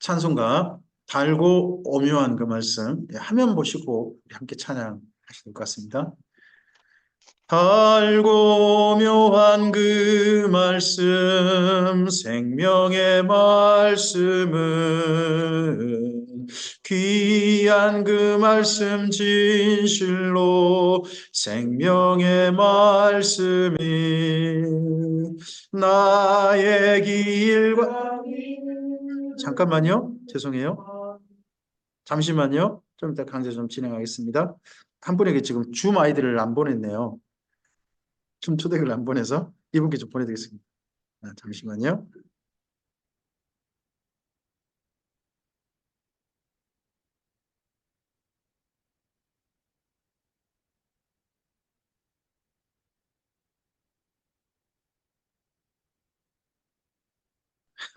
찬송가 달고 오묘한 그 말씀 화면 보시고 함께 찬양하실 것 같습니다. 달고 묘한 그 말씀 생명의 말씀은 귀한 그 말씀 진실로 생명의 말씀이 나의 길과 잠깐만요. 죄송해요. 잠시만요. 좀 이따 강좌 좀 진행하겠습니다. 한 분에게 지금 줌 아이디를 안 보냈네요. 좀 초대를 안 보내서 이분께 좀 보내드리겠습니다. 잠시만요.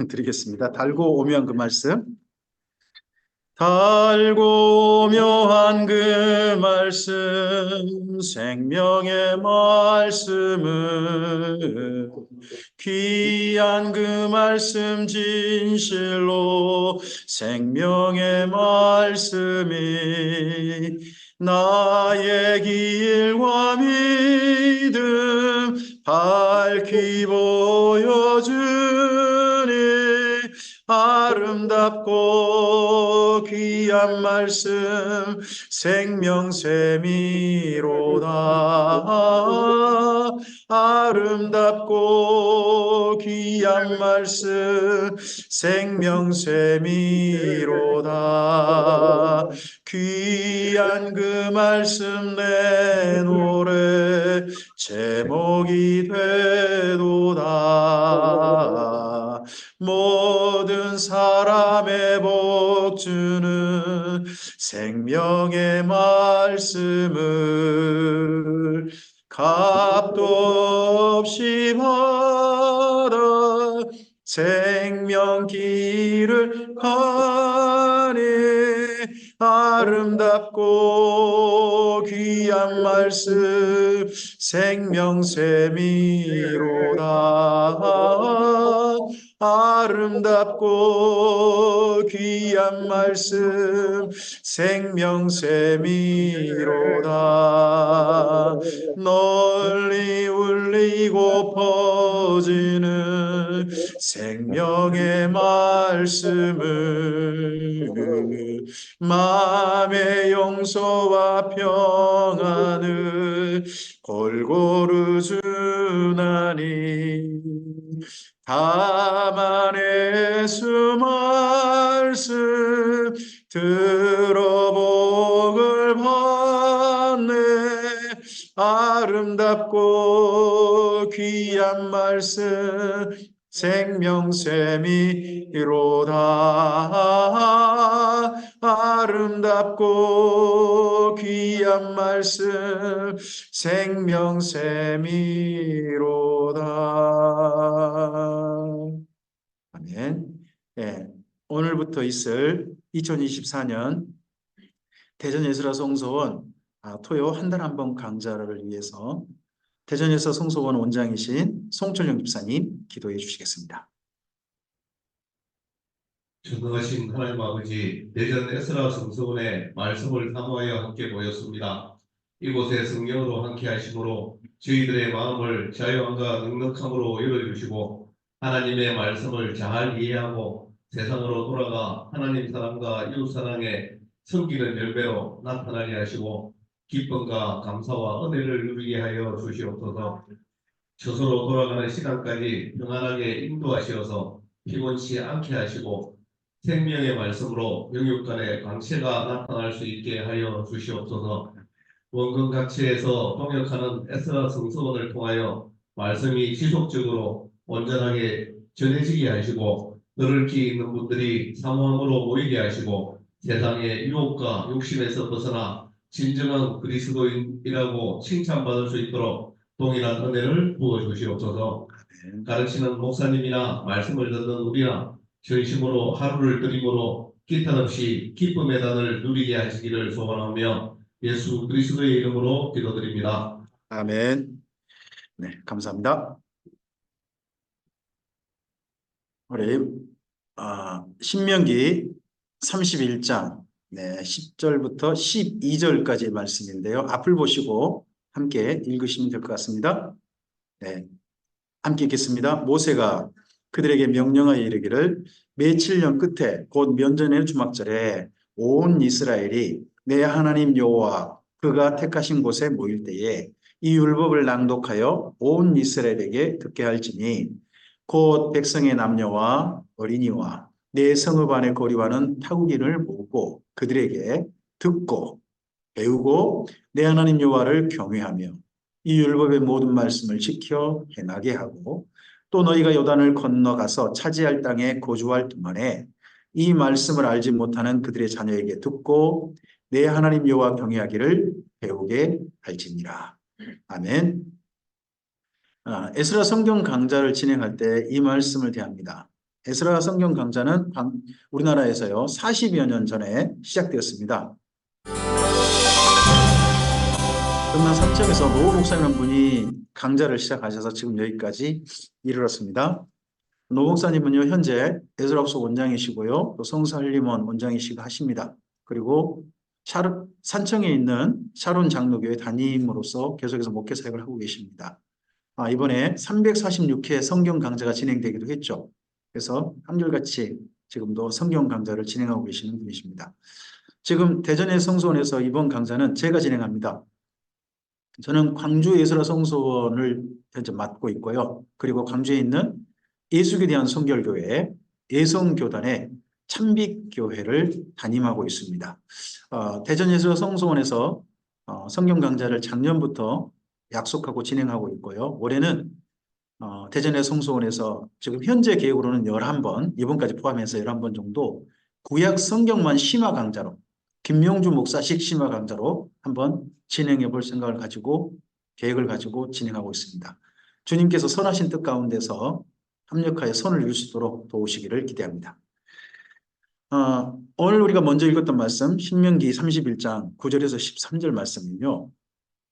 드리겠습니다. 달고 오묘한 그 말씀. 달고 묘한 그 말씀 생명의 말씀은 귀한 그 말씀 진실로 생명의 말씀이 나의 길과 믿음 밝히 보여주니 아름답고 귀한 말씀 생명샘이로다. 아름답고 귀한 말씀 생명샘이로다. 귀한 그 말씀 내 노래 제목이 되도다. 모든 사람의 복주는 생명의 말씀을 값도 없이 받아 생명길을 가니 아름답고 귀한 말씀 생명샘이로다. 아름답고 귀한 말씀 생명샘이로다. 널리 울리고 퍼지는 생명의 말씀을 마음의 용서와 평안을 골고루 주나니 다만 예수 말씀 들어 복을 받네. 아름답고 귀한 말씀 생명샘이로다. 아름답고 귀한 말씀 생명샘이로다. 아멘. 예, 오늘부터 있을 2024년 대전예술화 송소원 토요 한 달 한 번 강좌를 위해서 대전예술화 송소원 원장이신 송철영 집사님 기도해 주시겠습니다. 전능하신 하나님 아버지, 대전 에스라 성서원의 말씀을 사모하여 함께 모였습니다. 이곳에 성령으로 함께 하심으로 저희들의 마음을 자유함과 넉넉함으로 열어주시고 하나님의 말씀을 잘 이해하고 세상으로 돌아가 하나님 사랑과 이웃 사랑에 섬기는 열매로 나타나게 하시고 기쁨과 감사와 은혜를 누리게 하여 주시옵소서. 저소로 돌아가는 시간까지 평안하게 인도하시어서 피곤치 않게 하시고 생명의 말씀으로 영육간의 광채가 나타날 수 있게 하여 주시옵소서. 원근 각지에서 동역하는 에스라 성서원을 통하여 말씀이 지속적으로 온전하게 전해지게 하시고 너를기 있는 분들이 사모함으로 모이게 하시고 세상의 유혹과 욕심에서 벗어나 진정한 그리스도인이라고 칭찬받을 수 있도록 동일한 은혜를 부어주시옵소서. 가르치는 목사님이나 말씀을 듣는 우리나 전심으로 하루를 드림으로 기탄 없이 기쁨의 단을 누리게 하시기를 소원하며 예수 그리스도의 이름으로 기도드립니다. 아멘. 네, 감사합니다. 우리 신명기 31장 10절부터 12절까지의 말씀인데요. 앞을 보시고 함께 읽으시면 될 것 같습니다. 네, 함께 읽겠습니다. 모세가 그들에게 명령하여 이르기를 며칠 년 끝에 곧 면전의 주막절에 온 이스라엘이 내 하나님 여호와 그가 택하신 곳에 모일 때에 이 율법을 낭독하여 온 이스라엘에게 듣게 할지니 곧 백성의 남녀와 어린이와 내 성읍 안의 거리와는 타국인을 모으고 그들에게 듣고 배우고 내 하나님 여호와를 경외하며 이 율법의 모든 말씀을 지켜 행하게 하고 또 너희가 요단을 건너가서 차지할 땅에 거주할 동안에 이 말씀을 알지 못하는 그들의 자녀에게 듣고 내 하나님 여호와 경외하기를 배우게 할지니라. 아멘. 에스라 성경 강좌를 진행할 때 이 말씀을 대합니다. 에스라 성경 강좌는 우리나라에서요 40여 년 전에 시작되었습니다. 경남 삼척에서 노 목사님 한 분이 강좌를 시작하셔서 지금 여기까지 이르렀습니다. 노 목사님은요 현재 에스라업소 원장이시고요 또 성살림원 원장이시고 하십니다. 그리고 산청에 있는 샤론 장로교회 담임으로서 계속해서 목회 사역을 하고 계십니다. 이번에 346회 성경 강좌가 진행되기도 했죠. 그래서 한결같이 지금도 성경 강좌를 진행하고 계시는 분이십니다. 지금 대전의 성소원에서 이번 강좌는 제가 진행합니다. 저는 광주 예수라 성소원을 현재 맡고 있고요. 그리고 광주에 있는 예수교에 대한 성결교회 예성교단의 참빛교회를 담임하고 있습니다. 대전 예수라 성소원에서 성경 강좌를 작년부터 약속하고 진행하고 있고요. 올해는 대전의 성소원에서 지금 현재 계획으로는 11번, 이번까지 포함해서 11번 정도 구약 성경만 심화 강좌로 김명주 목사식 심화 강좌로 한번 진행해 볼 생각을 가지고 계획을 가지고 진행하고 있습니다. 주님께서 선하신 뜻 가운데서 합력하여 선을 이룰 수 있도록 도우시기를 기대합니다. 오늘 우리가 먼저 읽었던 말씀 신명기 31장 9절에서 13절 말씀은요.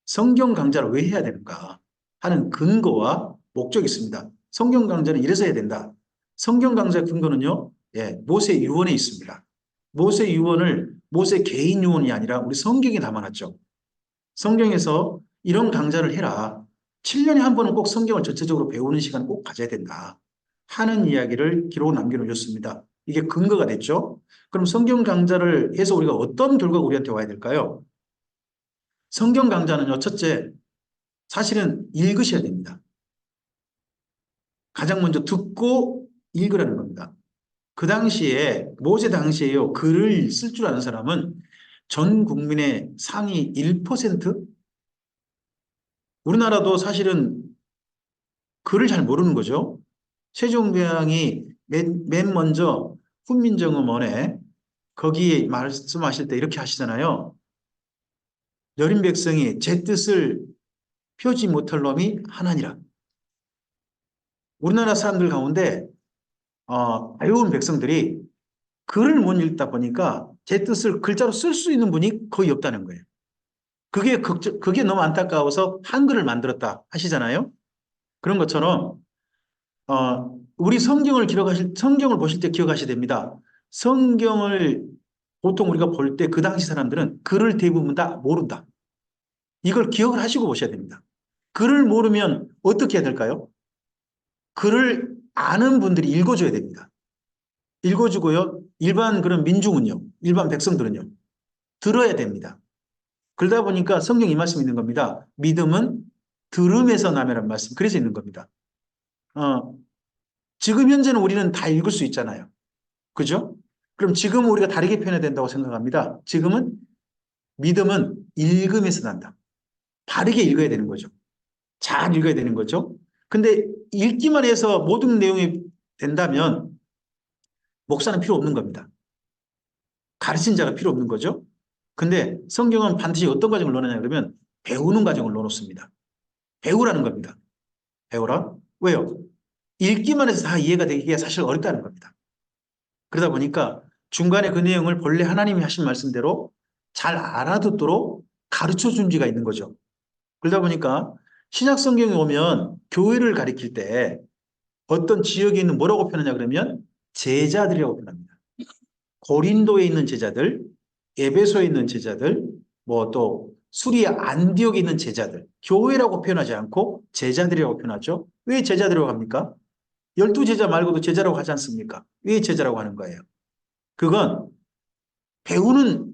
성경 강좌를 왜 해야 되는가 하는 근거와 목적이 있습니다. 성경 강좌는 이래서 해야 된다. 성경 강좌의 근거는요. 모세 유언에 있습니다. 모세 유언을 모세 개인 유언이 아니라 우리 성경에 담아놨죠. 성경에서 이런 강좌를 해라. 7년에 한 번은 꼭 성경을 전체적으로 배우는 시간을 꼭 가져야 된다. 하는 이야기를 기록 남겨놓으셨습니다. 이게 근거가 됐죠. 그럼 성경 강좌를 해서 우리가 어떤 결과가 우리한테 와야 될까요? 성경 강좌는요. 첫째, 사실은 읽으셔야 됩니다. 가장 먼저 듣고 읽으라는 겁니다. 그 당시에 모세 당시에요. 글을 쓸 줄 아는 사람은 전 국민의 상위 1%? 우리나라도 사실은 글을 잘 모르는 거죠. 세종대왕이 맨 먼저 훈민정음원에 거기에 말씀하실 때 이렇게 하시잖아요. 여린 백성이 제 뜻을 펴지 못할 놈이 하나니라. 우리나라 사람들 가운데 배운 백성들이 글을 못 읽다 보니까 제 뜻을 글자로 쓸 수 있는 분이 거의 없다는 거예요. 그게 너무 안타까워서 한글을 만들었다 하시잖아요. 그런 것처럼 우리 성경을 보실 때 기억하셔야 됩니다. 성경을 보통 우리가 볼 때 그 당시 사람들은 글을 대부분 다 모른다. 이걸 기억을 하시고 보셔야 됩니다. 글을 모르면 어떻게 해야 될까요? 글을 아는 분들이 읽어줘야 됩니다. 읽어주고요. 일반 그런 민중은요. 일반 백성들은요. 들어야 됩니다. 그러다 보니까 성경 이 말씀이 있는 겁니다. 믿음은 들음에서 나매란 말씀. 그래서 있는 겁니다. 지금 현재는 우리는 다 읽을 수 있잖아요. 그죠? 그럼 지금은 우리가 다르게 표현해야 된다고 생각합니다. 믿음은 읽음에서 난다. 바르게 읽어야 되는 거죠. 잘 읽어야 되는 거죠. 근데 읽기만 해서 모든 내용이 된다면 목사는 필요 없는 겁니다. 가르친 자가 필요 없는 거죠. 근데 성경은 반드시 어떤 과정을 넣느냐 그러면 배우는 과정을 넣어놓습니다. 배우라는 겁니다. 배우라? 왜요? 읽기만 해서 다 이해가 되기가 사실 어렵다는 겁니다. 그러다 보니까 중간에 그 내용을 본래 하나님이 하신 말씀대로 잘 알아듣도록 가르쳐 준 지가 있는 거죠. 그러다 보니까 신약 성경에 오면 교회를 가리킬 때 어떤 지역에 있는 뭐라고 표현하냐 그러면 제자들이라고 표현합니다. 고린도에 있는 제자들, 에베소에 있는 제자들, 뭐 또 수리아 안디옥에 있는 제자들, 교회라고 표현하지 않고 제자들이라고 표현하죠. 왜 제자들이라고 합니까? 12제자 말고도 제자라고 하지 않습니까? 왜 제자라고 하는 거예요? 그건 배우는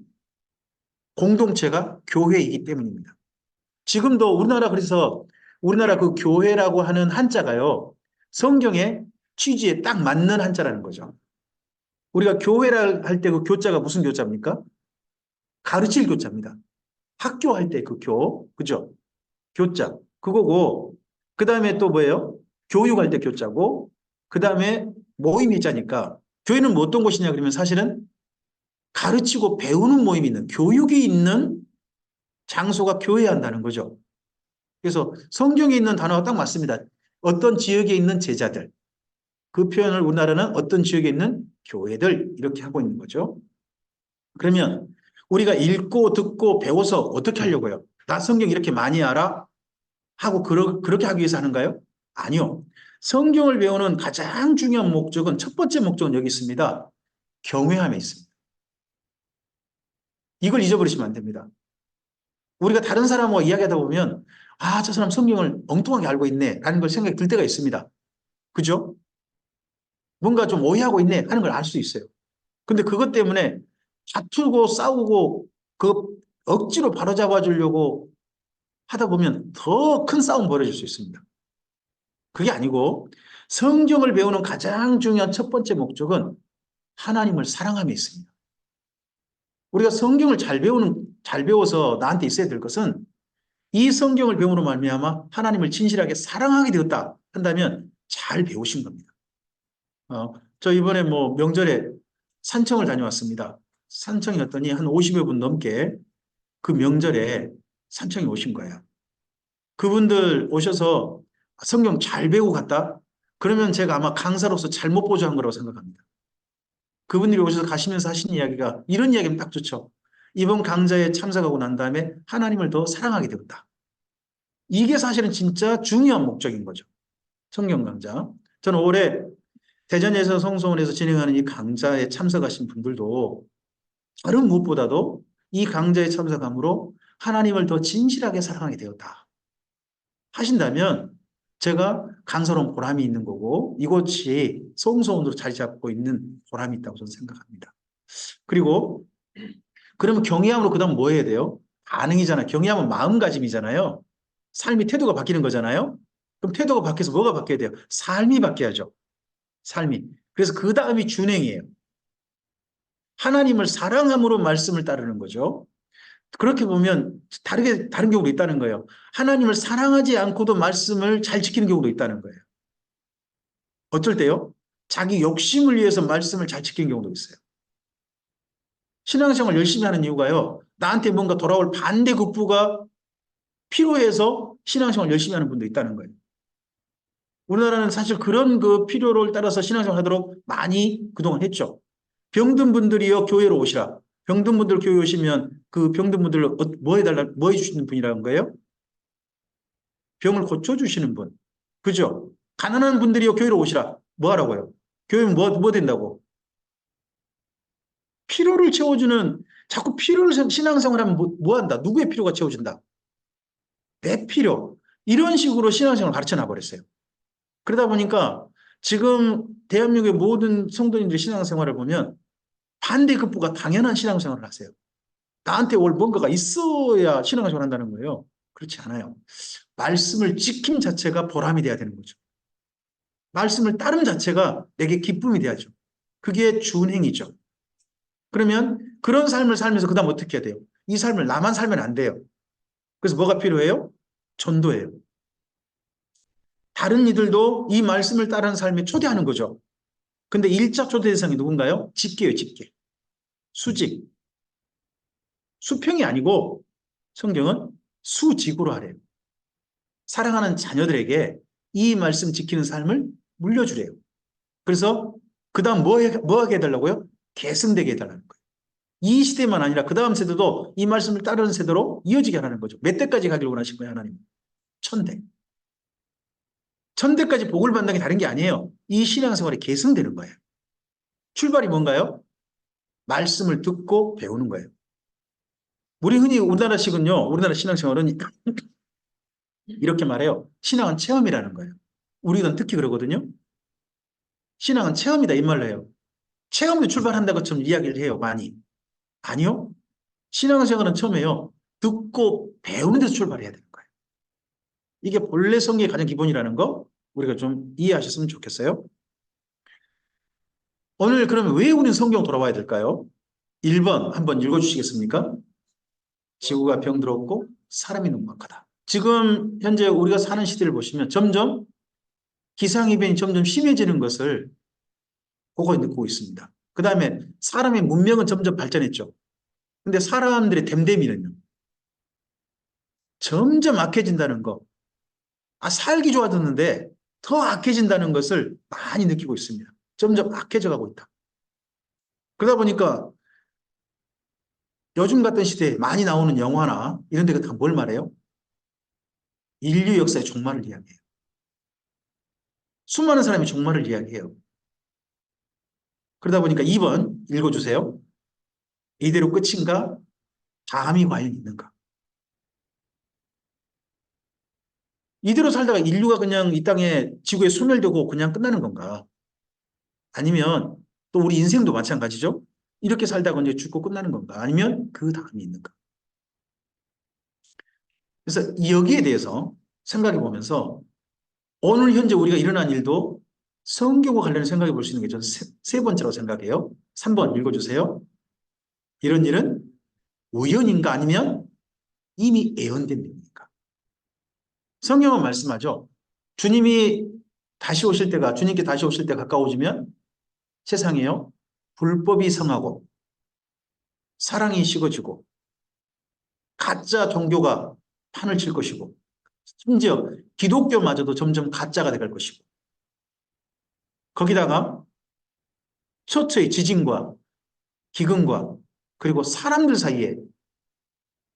공동체가 교회이기 때문입니다. 지금도 우리나라 그래서 우리나라 그 교회라고 하는 한자가요. 성경의 취지에 딱 맞는 한자라는 거죠. 우리가 교회를 할 때 그 교자가 무슨 교자입니까? 가르칠 교자입니다. 학교할 때 그 그죠? 교자. 그거고, 그 다음에 또 뭐예요? 교육할 때 교자고, 그 다음에 모임이 자니까, 교회는 뭐 어떤 곳이냐 그러면 사실은 가르치고 배우는 모임이 있는, 교육이 있는 장소가 교회야 한다는 거죠. 그래서 성경에 있는 단어가 딱 맞습니다. 어떤 지역에 있는 제자들. 그 표현을 우리나라는 어떤 지역에 있는 교회들 이렇게 하고 있는 거죠. 그러면 우리가 읽고 듣고 배워서 어떻게 하려고요? 나 성경 이렇게 많이 알아? 하고 그렇게 하기 위해서 하는가요? 아니요. 성경을 배우는 가장 중요한 목적은 첫 번째 목적은 여기 있습니다. 경외함에 있습니다. 이걸 잊어버리시면 안 됩니다. 우리가 다른 사람과 이야기하다 보면 아, 저 사람 성경을 엉뚱하게 알고 있네 라는 걸 생각이 들 때가 있습니다. 그죠? 뭔가 좀 오해하고 있네 하는 걸 알 수 있어요. 근데 그것 때문에 다투고 싸우고 그 억지로 바로잡아 주려고 하다 보면 더 큰 싸움 벌어질 수 있습니다. 그게 아니고 성경을 배우는 가장 중요한 첫 번째 목적은 하나님을 사랑함에 있습니다. 우리가 성경을 잘 배워서 나한테 있어야 될 것은 이 성경을 배우로 말미암아 하나님을 진실하게 사랑하게 되었다 한다면 잘 배우신 겁니다. 저 이번에 뭐 명절에 산청을 다녀왔습니다. 산청이었더니 한 50여 분 넘게 그 명절에 산청에 오신 거예요. 그분들 오셔서 성경 잘 배우고 갔다? 그러면 제가 아마 강사로서 잘못 보조한 거라고 생각합니다. 그분들이 오셔서 가시면서 하신 이야기가 이런 이야기면 딱 좋죠. 이번 강좌에 참석하고 난 다음에 하나님을 더 사랑하게 되었다. 이게 사실은 진짜 중요한 목적인 거죠. 성경 강좌. 저는 올해 대전에서 성소원에서 진행하는 이 강좌에 참석하신 분들도 다른 무엇보다도 이 강좌에 참석함으로 하나님을 더 진실하게 사랑하게 되었다 하신다면 제가 강사로운 보람이 있는 거고 이곳이 성소원으로 자리 잡고 있는 보람이 있다고 저는 생각합니다. 그리고 그러면 경외함으로 그 다음 뭐 해야 돼요? 반응이잖아요. 경외함은 마음가짐이잖아요. 삶이 태도가 바뀌는 거잖아요. 그럼 태도가 바뀌어서 뭐가 바뀌어야 돼요? 삶이 바뀌어야죠. 삶이. 그래서 그 다음이 준행이에요. 하나님을 사랑함으로 말씀을 따르는 거죠. 그렇게 보면 다른 경우도 있다는 거예요. 하나님을 사랑하지 않고도 말씀을 잘 지키는 경우도 있다는 거예요. 어쩔 때요? 자기 욕심을 위해서 말씀을 잘 지키는 경우도 있어요. 신앙생활 열심히 하는 이유가요. 나한테 뭔가 돌아올 반대급부가 필요해서 신앙생활 열심히 하는 분도 있다는 거예요. 우리나라는 사실 그런 그 필요를 따라서 신앙생활 하도록 많이 그동안 했죠. 병든 분들이요, 교회로 오시라. 병든 분들 교회 오시면 그 병든 분들 뭐 해주시는 분이라는 거예요? 병을 고쳐주시는 분. 그죠? 가난한 분들이요, 교회로 오시라. 뭐 하라고요? 교회는 뭐 된다고? 필요를 채워주는, 자꾸 필요를 신앙생활하면 뭐 한다? 누구의 필요가 채워준다? 내 필요. 이런 식으로 신앙생활을 가르쳐 놔버렸어요. 그러다 보니까 지금 대한민국의 모든 성도님들 신앙생활을 보면 반대급부가 당연한 신앙생활을 하세요. 나한테 올 뭔가가 있어야 신앙생활을 한다는 거예요. 그렇지 않아요. 말씀을 지킴 자체가 보람이 돼야 되는 거죠. 말씀을 따름 자체가 내게 기쁨이 돼야죠. 그게 준행이죠. 그러면 그런 삶을 살면서 그 다음 어떻게 해야 돼요? 이 삶을 나만 살면 안 돼요. 그래서 뭐가 필요해요? 전도예요. 다른 이들도 이 말씀을 따르는 삶에 초대하는 거죠. 근데 일차 초대 대상이 누군가요? 직계예요, 직계. 수직. 수평이 아니고 성경은 수직으로 하래요. 사랑하는 자녀들에게 이 말씀 지키는 삶을 물려주래요. 그래서 그 다음 뭐 하게 해달라고요? 계승되게 해달라는 거예요. 이 시대만 아니라 그 다음 세대도 이 말씀을 따르는 세대로 이어지게 하라는 거죠. 몇 대까지 가길 원하신 거예요, 하나님? 1000대. 1000대까지 복을 받는 게 다른 게 아니에요. 이 신앙생활이 계승되는 거예요. 출발이 뭔가요? 말씀을 듣고 배우는 거예요. 우리 흔히 우리나라식은요, 우리나라 신앙생활은 이렇게 말해요. 신앙은 체험이라는 거예요. 우리는 특히 그러거든요. 신앙은 체험이다, 이 말로 해요. 체험으로 출발한다고 좀 이야기를 해요, 많이. 아니요. 신앙생활은 처음에요. 듣고 배우는 데서 출발해야 되는 거예요. 이게 본래 성경의 가장 기본이라는 거 우리가 좀 이해하셨으면 좋겠어요. 오늘 그러면 왜 우리는 성경 돌아와야 될까요? 1번 한번 읽어주시겠습니까? 지구가 병들었고 사람이 너무 많다. 지금 현재 우리가 사는 시대를 보시면 점점 기상이변이 점점 심해지는 것을 보고 느끼고 있습니다. 그 다음에 사람의 문명은 점점 발전했죠. 근데 사람들의 됨됨이는요. 점점 악해진다는 거. 살기 좋아졌는데 더 악해진다는 것을 많이 느끼고 있습니다. 점점 악해져 가고 있다. 그러다 보니까 요즘 같은 시대에 많이 나오는 영화나 이런 데가 다 뭘 말해요? 인류 역사의 종말을 이야기해요. 수많은 사람이 종말을 이야기해요. 그러다 보니까 2번 읽어주세요. 이대로 끝인가? 다음이 과연 있는가? 이대로 살다가 인류가 그냥 이 땅에 지구에 소멸되고 그냥 끝나는 건가? 아니면 또 우리 인생도 마찬가지죠? 이렇게 살다가 이제 죽고 끝나는 건가? 아니면 그 다음이 있는가? 그래서 여기에 대해서 생각해 보면서 오늘 현재 우리가 일어난 일도 성경과 관련해 생각해 볼 수 있는 게 저는 세 번째라고 생각해요. 3번 읽어주세요. 이런 일은 우연인가 아니면 이미 예언된 일입니까? 성경은 말씀하죠. 주님께 다시 오실 때 가까워지면 세상에요. 불법이 성하고 사랑이 식어지고 가짜 종교가 판을 칠 것이고 심지어 기독교마저도 점점 가짜가 돼갈 것이고 거기다가 처처의 지진과 기근과 그리고 사람들 사이에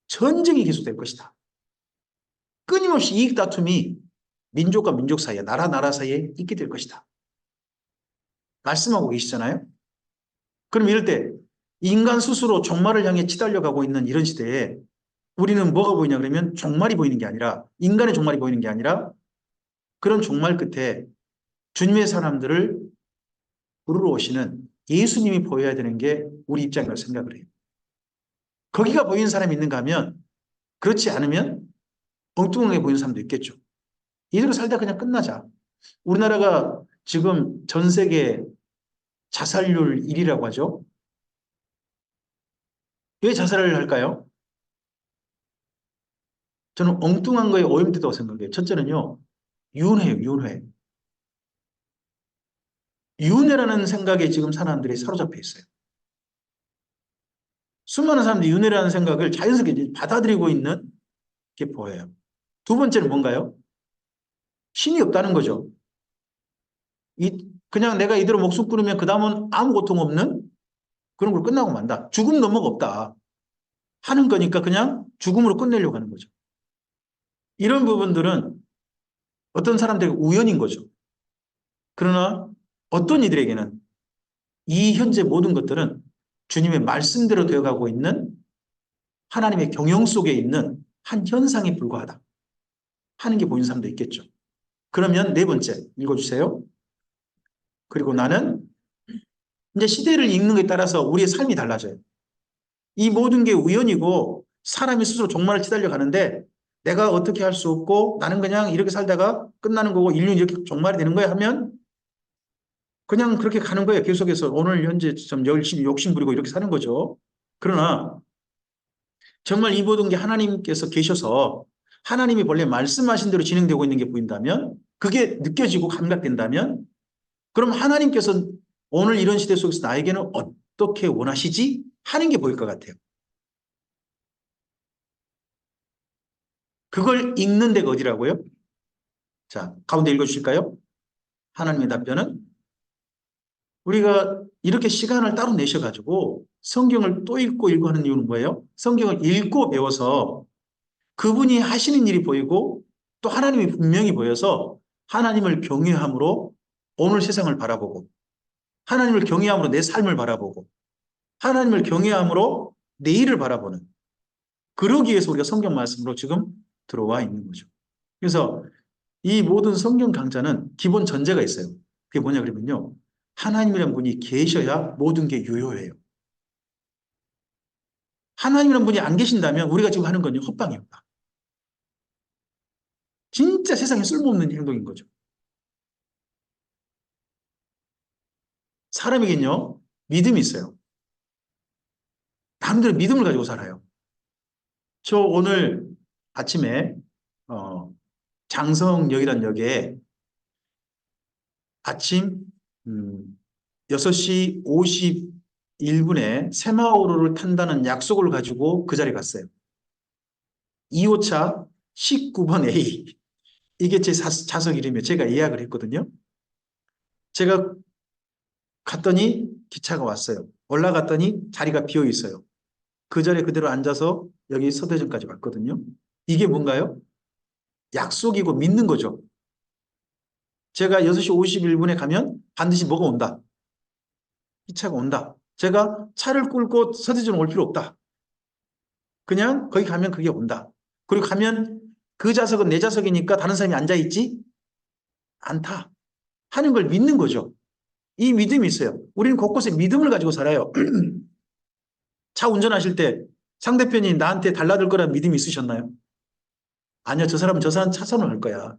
전쟁이 계속될 것이다. 끊임없이 이익 다툼이 민족과 민족 사이에 나라 사이에 있게 될 것이다. 말씀하고 계시잖아요. 그럼 이럴 때 인간 스스로 종말을 향해 치달려 가고 있는 이런 시대에 우리는 뭐가 보이냐 그러면 종말이 보이는 게 아니라 인간의 종말이 보이는 게 아니라 그런 종말 끝에 주님의 사람들을 부르러 오시는 예수님이 보여야 되는 게 우리 입장이라고 생각을 해요. 거기가 보이는 사람이 있는가 하면 그렇지 않으면 엉뚱하게 보이는 사람도 있겠죠. 이대로 살다 그냥 끝나자. 우리나라가 지금 전 세계 자살률 1위라고 하죠. 왜 자살을 할까요? 저는 엉뚱한 거에 오염됐다고 생각해요. 첫째는요. 윤회예요. 윤회. 윤회라는 생각에 지금 사람들이 사로잡혀 있어요. 수많은 사람들이 윤회라는 생각을 자연스럽게 받아들이고 있는 게 보여요. 두 번째는 뭔가요? 신이 없다는 거죠. 그냥 내가 이대로 목숨 끊으면 그 다음은 아무 고통 없는 그런 걸 끝나고 만다. 죽음 넘어가 없다. 하는 거니까 그냥 죽음으로 끝내려고 하는 거죠. 이런 부분들은 어떤 사람들에게 우연인 거죠. 그러나 어떤 이들에게는 이 현재 모든 것들은 주님의 말씀대로 되어가고 있는 하나님의 경영 속에 있는 한 현상에 불과하다 하는 게 보이는 사람도 있겠죠. 그러면 네 번째 읽어주세요. 그리고 나는 이제 시대를 읽는 것에 따라서 우리의 삶이 달라져요. 이 모든 게 우연이고 사람이 스스로 종말을 치달려 가는데 내가 어떻게 할 수 없고 나는 그냥 이렇게 살다가 끝나는 거고 인류는 이렇게 종말이 되는 거야 하면 그냥 그렇게 가는 거예요. 계속해서 오늘 현재 좀 열심히 욕심 부리고 이렇게 사는 거죠. 그러나 정말 이 모든 게 하나님께서 계셔서 하나님이 본래 말씀하신 대로 진행되고 있는 게 보인다면 그게 느껴지고 감각된다면 그럼 하나님께서 오늘 이런 시대 속에서 나에게는 어떻게 원하시지? 하는 게 보일 것 같아요. 그걸 읽는 데가 어디라고요? 자, 가운데 읽어주실까요? 하나님의 답변은 우리가 이렇게 시간을 따로 내셔가지고 성경을 또 읽고 하는 이유는 뭐예요? 성경을 읽고 배워서 그분이 하시는 일이 보이고 또 하나님이 분명히 보여서 하나님을 경외함으로 오늘 세상을 바라보고 하나님을 경외함으로 내 삶을 바라보고 하나님을 경외함으로 내일을 바라보는 그러기 위해서 우리가 성경 말씀으로 지금 들어와 있는 거죠. 그래서 이 모든 성경 강좌는 기본 전제가 있어요. 그게 뭐냐 그러면요. 하나님이란 분이 계셔야 모든 게 유효해요. 하나님이란 분이 안 계신다면 우리가 지금 하는 건요. 헛방입니다. 진짜 세상에 쓸모없는 행동인 거죠. 사람에겐요. 믿음이 있어요. 남들은 믿음을 가지고 살아요. 저 오늘 아침에 장성역이라는 역에 아침 6시 51분에 새마을호를 탄다는 약속을 가지고 그 자리에 갔어요. 2호차 19번 A. 이게 제 좌석 이름이에요. 제가 예약을 했거든요. 제가 갔더니 기차가 왔어요. 올라갔더니 자리가 비어 있어요. 그 자리에 그대로 앉아서 여기 서대전까지 왔거든요. 이게 뭔가요? 약속이고 믿는 거죠. 제가 6시 51분에 가면 반드시 뭐가 온다. 기차가 온다. 제가 차를 끌고 서대전 올 필요 없다. 그냥 거기 가면 그게 온다. 그리고 가면 그 좌석은 내 좌석이니까 다른 사람이 앉아있지 않다. 하는 걸 믿는 거죠. 이 믿음이 있어요. 우리는 곳곳에 믿음을 가지고 살아요. 차 운전하실 때 상대편이 나한테 달라들 거라는 믿음이 있으셨나요? 아니요. 저 사람은 저 사람 차선을 할 거야.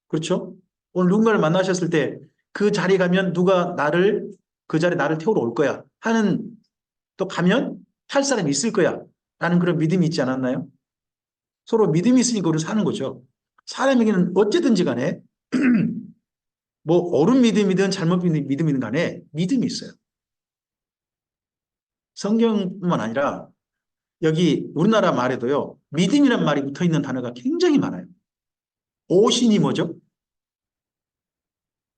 그렇죠? 오늘 누군가를 만나셨을 때 그 자리에 가면 누가 그 자리에 나를 태우러 올 거야 하는 또 가면 탈 사람이 있을 거야 라는 그런 믿음이 있지 않았나요? 서로 믿음이 있으니까 우리는 사는 거죠. 사람에게는 어쨌든지 간에 뭐 옳은 믿음이든 잘못 믿음이든 간에 믿음이 있어요. 성경뿐만 아니라 여기 우리나라 말에도요. 믿음이란 말이 붙어있는 단어가 굉장히 많아요. 오신이 뭐죠?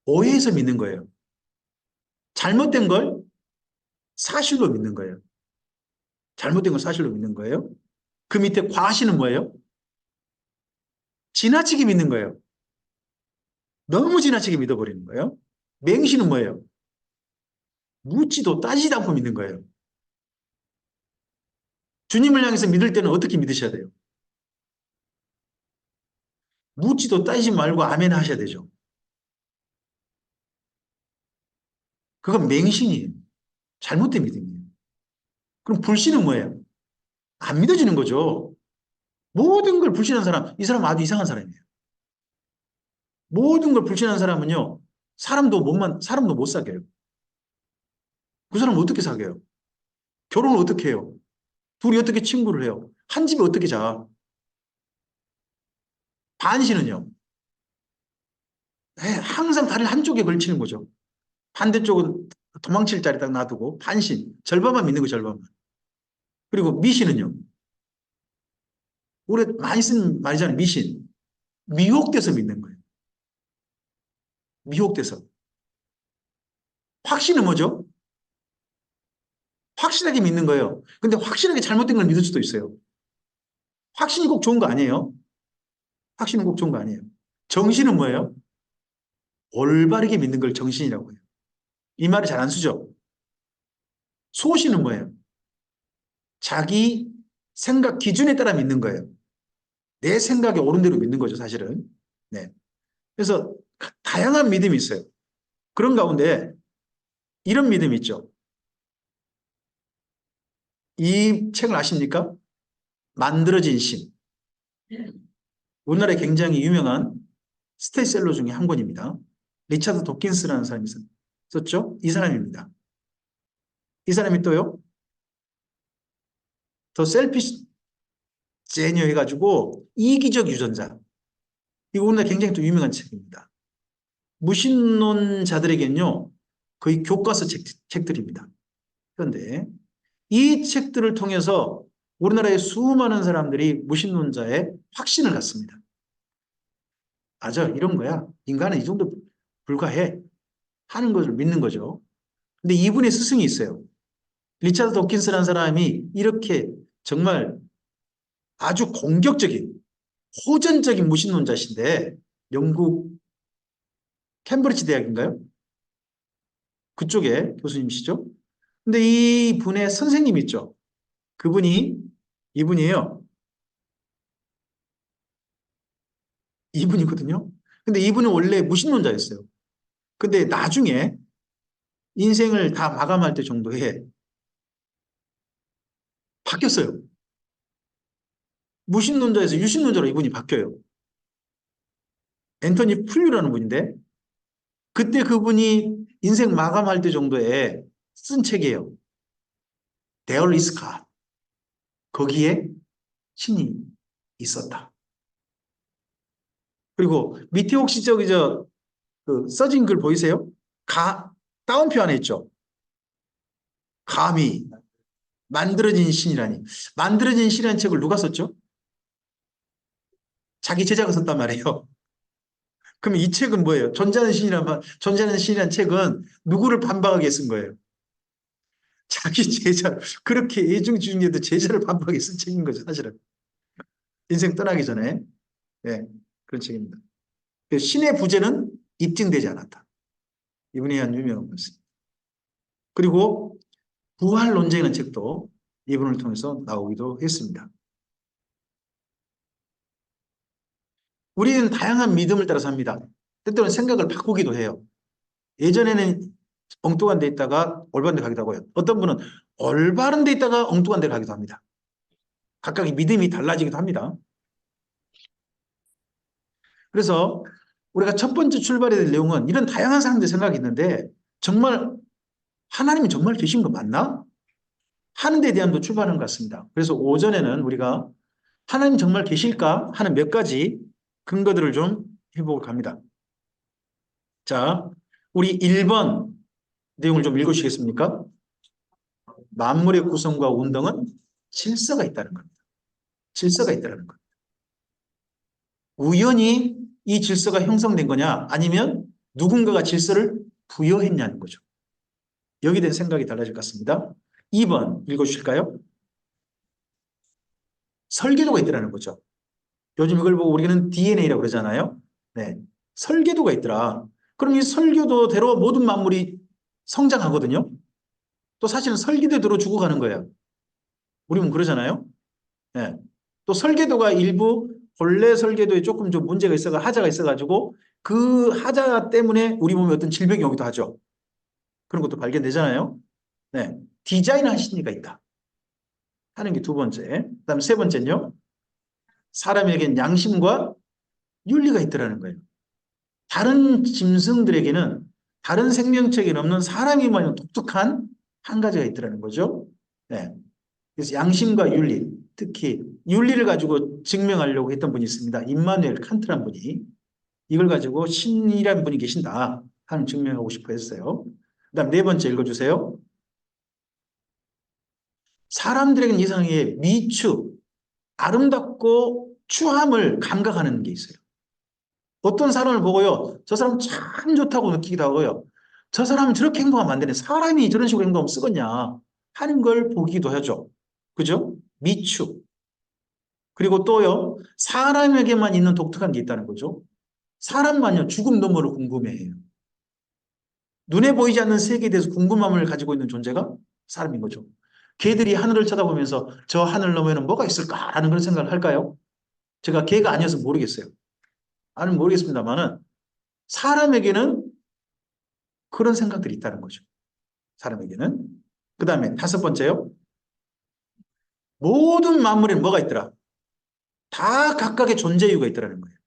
오해해서 믿는 거예요. 잘못된 걸 사실로 믿는 거예요. 잘못된 걸 사실로 믿는 거예요. 그 밑에 과신은 뭐예요? 지나치게 믿는 거예요. 너무 지나치게 믿어버리는 거예요. 맹신은 뭐예요? 묻지도 따지지도 않고 믿는 거예요. 주님을 향해서 믿을 때는 어떻게 믿으셔야 돼요? 묻지도 따지지 말고 아멘 하셔야 되죠. 그건 맹신이에요. 잘못된 믿음이에요. 그럼 불신은 뭐예요? 안 믿어지는 거죠. 모든 걸 불신한 사람, 이 사람 아주 이상한 사람이에요. 모든 걸 불신한 사람은요, 사람도 못 사귀어요. 그 사람은 어떻게 사귀어요? 결혼을 어떻게 해요? 둘이 어떻게 친구를 해요? 한 집에 어떻게 자? 반신은요? 항상 다리 한쪽에 걸치는 거죠. 반대쪽은 도망칠 자리 딱 놔두고 반신, 절반만 믿는 거 절반만. 그리고 미신은요? 우리 많이 쓴 말이잖아요. 미신. 미혹돼서 믿는 거예요. 미혹돼서. 확신은 뭐죠? 확실하게 믿는 거예요. 근데 확실하게 잘못된 걸 믿을 수도 있어요. 확신이 꼭 좋은 거 아니에요. 확신은 꼭 좋은 거 아니에요. 정신은 뭐예요? 올바르게 믿는 걸 정신이라고 해요. 이 말이 잘 안 쓰죠? 소신은 뭐예요? 자기 생각 기준에 따라 믿는 거예요. 내 생각에 옳은 대로 믿는 거죠, 사실은. 네. 그래서 다양한 믿음이 있어요. 그런 가운데 이런 믿음이 있죠. 이 책을 아십니까? 만들어진 심. 우리나라에 굉장히 유명한 스테이셀러 중에 한 권입니다. 리차드 도킨스라는 사람이 썼죠. 이 사람입니다. 이 사람이 또요. 더 셀피시 제니어 해가지고 이기적 유전자. 이거 우리나라 굉장히 또 유명한 책입니다. 무신론자들에겐요. 거의 교과서 책들입니다. 그런데 이 책들을 통해서 우리나라의 수많은 사람들이 무신론자의 확신을 갖습니다. 맞아, 이런 거야. 인간은 이 정도 불과해. 하는 것을 믿는 거죠. 근데 이분의 스승이 있어요. 리차드 도킨스라는 사람이 이렇게 정말 아주 공격적인, 호전적인 무신론자신데 영국 캠브리지 대학인가요? 그쪽에 교수님이시죠. 근데 이 분의 선생님 있죠. 그분이 이분이에요. 이분이거든요. 근데 이분은 원래 무신론자였어요. 근데 나중에 인생을 다 마감할 때 정도에 바뀌었어요. 무신론자에서 유신론자로 이분이 바뀌어요. 앤토니 플류라는 분인데 그때 그분이 인생 마감할 때 정도에 쓴 책이에요. There is God. 거기에 신이 있었다. 그리고 밑에 혹시 저기 그 써진 글 보이세요? 따옴표 안에 있죠. 감히 만들어진 신이라니. 만들어진 신이라는 책을 누가 썼죠? 자기 제자가 썼단 말이에요. 그럼 이 책은 뭐예요? 존재하는 신이라는 책은 누구를 반박하게 쓴 거예요? 자기 제자, 그렇게 애중지중에도 제자를 반박하게 쓴 책인 거죠, 사실은. 인생 떠나기 전에. 네, 그런 책입니다. 신의 부재는 입증되지 않았다. 이분이 한 유명한 것입니다. 그리고 부활 논쟁이라는 책도 이분을 통해서 나오기도 했습니다. 우리는 다양한 믿음을 따라 삽니다. 때때로는 생각을 바꾸기도 해요. 예전에는 엉뚱한 데 있다가 올바른 데 가기도 하고요. 어떤 분은 올바른 데 있다가 엉뚱한 데 가기도 합니다. 각각의 믿음이 달라지기도 합니다. 그래서 우리가 첫 번째 출발해야 될 내용은 이런 다양한 사람들의 생각이 있는데 정말 하나님이 정말 계신 거 맞나? 하는 데 대한 도 출발하는 것 같습니다. 그래서 오전에는 우리가 하나님 정말 계실까 하는 몇 가지 근거들을 좀 해보고 갑니다. 자, 우리 1번 내용을 좀 읽으시겠습니까? 만물의 구성과 운동은 질서가 있다는 겁니다. 질서가 있다는 것. 우연히 이 질서가 형성된 거냐 아니면 누군가가 질서를 부여했냐는 거죠. 여기에 대한 생각이 달라질 것 같습니다. 2번 읽어주실까요? 설계도가 있다는 거죠. 요즘 이걸 보고 우리는 DNA라고 그러잖아요. 네, 설계도가 있더라. 그럼 이 설계도대로 모든 만물이 성장하거든요. 또 사실은 설계도대로 죽어가는 거예요. 우리는 그러잖아요. 네. 또 설계도가 일부 본래 설계도에 조금 좀 문제가 하자가 있어가지고 그 하자 때문에 우리 몸에 어떤 질병이 오기도 하죠. 그런 것도 발견되잖아요. 네. 디자인을 하신 이가 있다 하는 게 두 번째. 그다음 세 번째는요. 사람에겐 양심과 윤리가 있더라는 거예요. 다른 짐승들에게는 다른 생명체에게는 없는 사람이 만든 독특한 한 가지가 있더라는 거죠. 네. 그래서 양심과 윤리, 특히 윤리를 가지고 증명하려고 했던 분이 있습니다. 임마누엘 칸트라는 분이 이걸 가지고 신이라는 분이 계신다 하는 증명하고 싶어 했어요. 그다음 네 번째 읽어주세요. 사람들에게는 이상하게 미추, 아름답고 추함을 감각하는 게 있어요. 어떤 사람을 보고요. 저 사람 참 좋다고 느끼기도 하고요. 저 사람은 저렇게 행동하면 안 되네. 사람이 저런 식으로 행동하면 쓰겠냐 하는 걸 보기도 하죠. 그죠? 미추. 그리고 또요. 사람에게만 있는 독특한 게 있다는 거죠. 사람만요. 죽음 너머를 궁금해해요. 눈에 보이지 않는 세계에 대해서 궁금함을 가지고 있는 존재가 사람인 거죠. 개들이 하늘을 쳐다보면서 저 하늘 너머에는 뭐가 있을까라는 그런 생각을 할까요? 제가 개가 아니어서 모르겠어요. 아는 모르겠습니다만은 사람에게는 그런 생각들이 있다는 거죠. 사람에게는. 그 다음에 다섯 번째요. 모든 만물에는 뭐가 있더라? 다 각각의 존재 이유가 있더라는 거예요.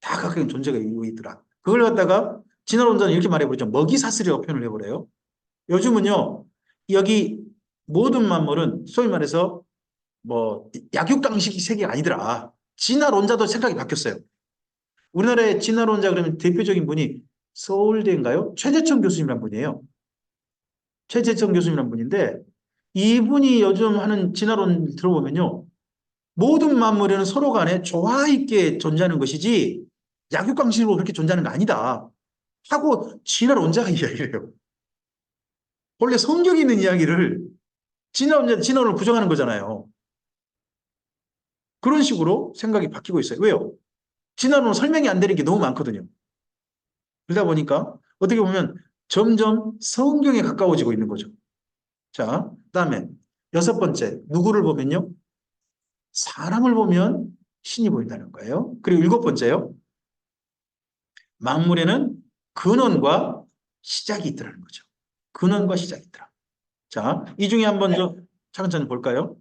다 각각의 존재가 이유가 있더라. 그걸 갖다가 진화론자는 이렇게 말해버리죠. 먹이사슬이라고 표현을 해버려요. 요즘은요. 여기 모든 만물은 소위 말해서 뭐 약육강식 세계가 아니더라. 진화론자도 생각이 바뀌었어요. 우리나라의 진화론자 그러면 대표적인 분이 서울대인가요? 최재청 교수님이란 분이에요. 최재청 교수님이란 분인데 이분이 요즘 하는 진화론 들어보면요. 모든 만물에는 서로 간에 조화 있게 존재하는 것이지 약육강식으로 그렇게 존재하는 거 아니다. 하고 진화론자가 이야기를 해요. 원래 성경에 있는 이야기를 진화론을 부정하는 거잖아요. 그런 식으로 생각이 바뀌고 있어요. 왜요? 진화론은 설명이 안 되는 게 너무 많거든요. 그러다 보니까 어떻게 보면 점점 성경에 가까워지고 있는 거죠. 자, 그다음에 6번째, 누구를 보면요? 사람을 보면 신이 보인다는 거예요. 그리고 7번째요. 만물에는 근원과 시작이 있더라는 거죠. 근원과 시작이 있더라. 자, 이 중에 한번 좀 차근차근 볼까요?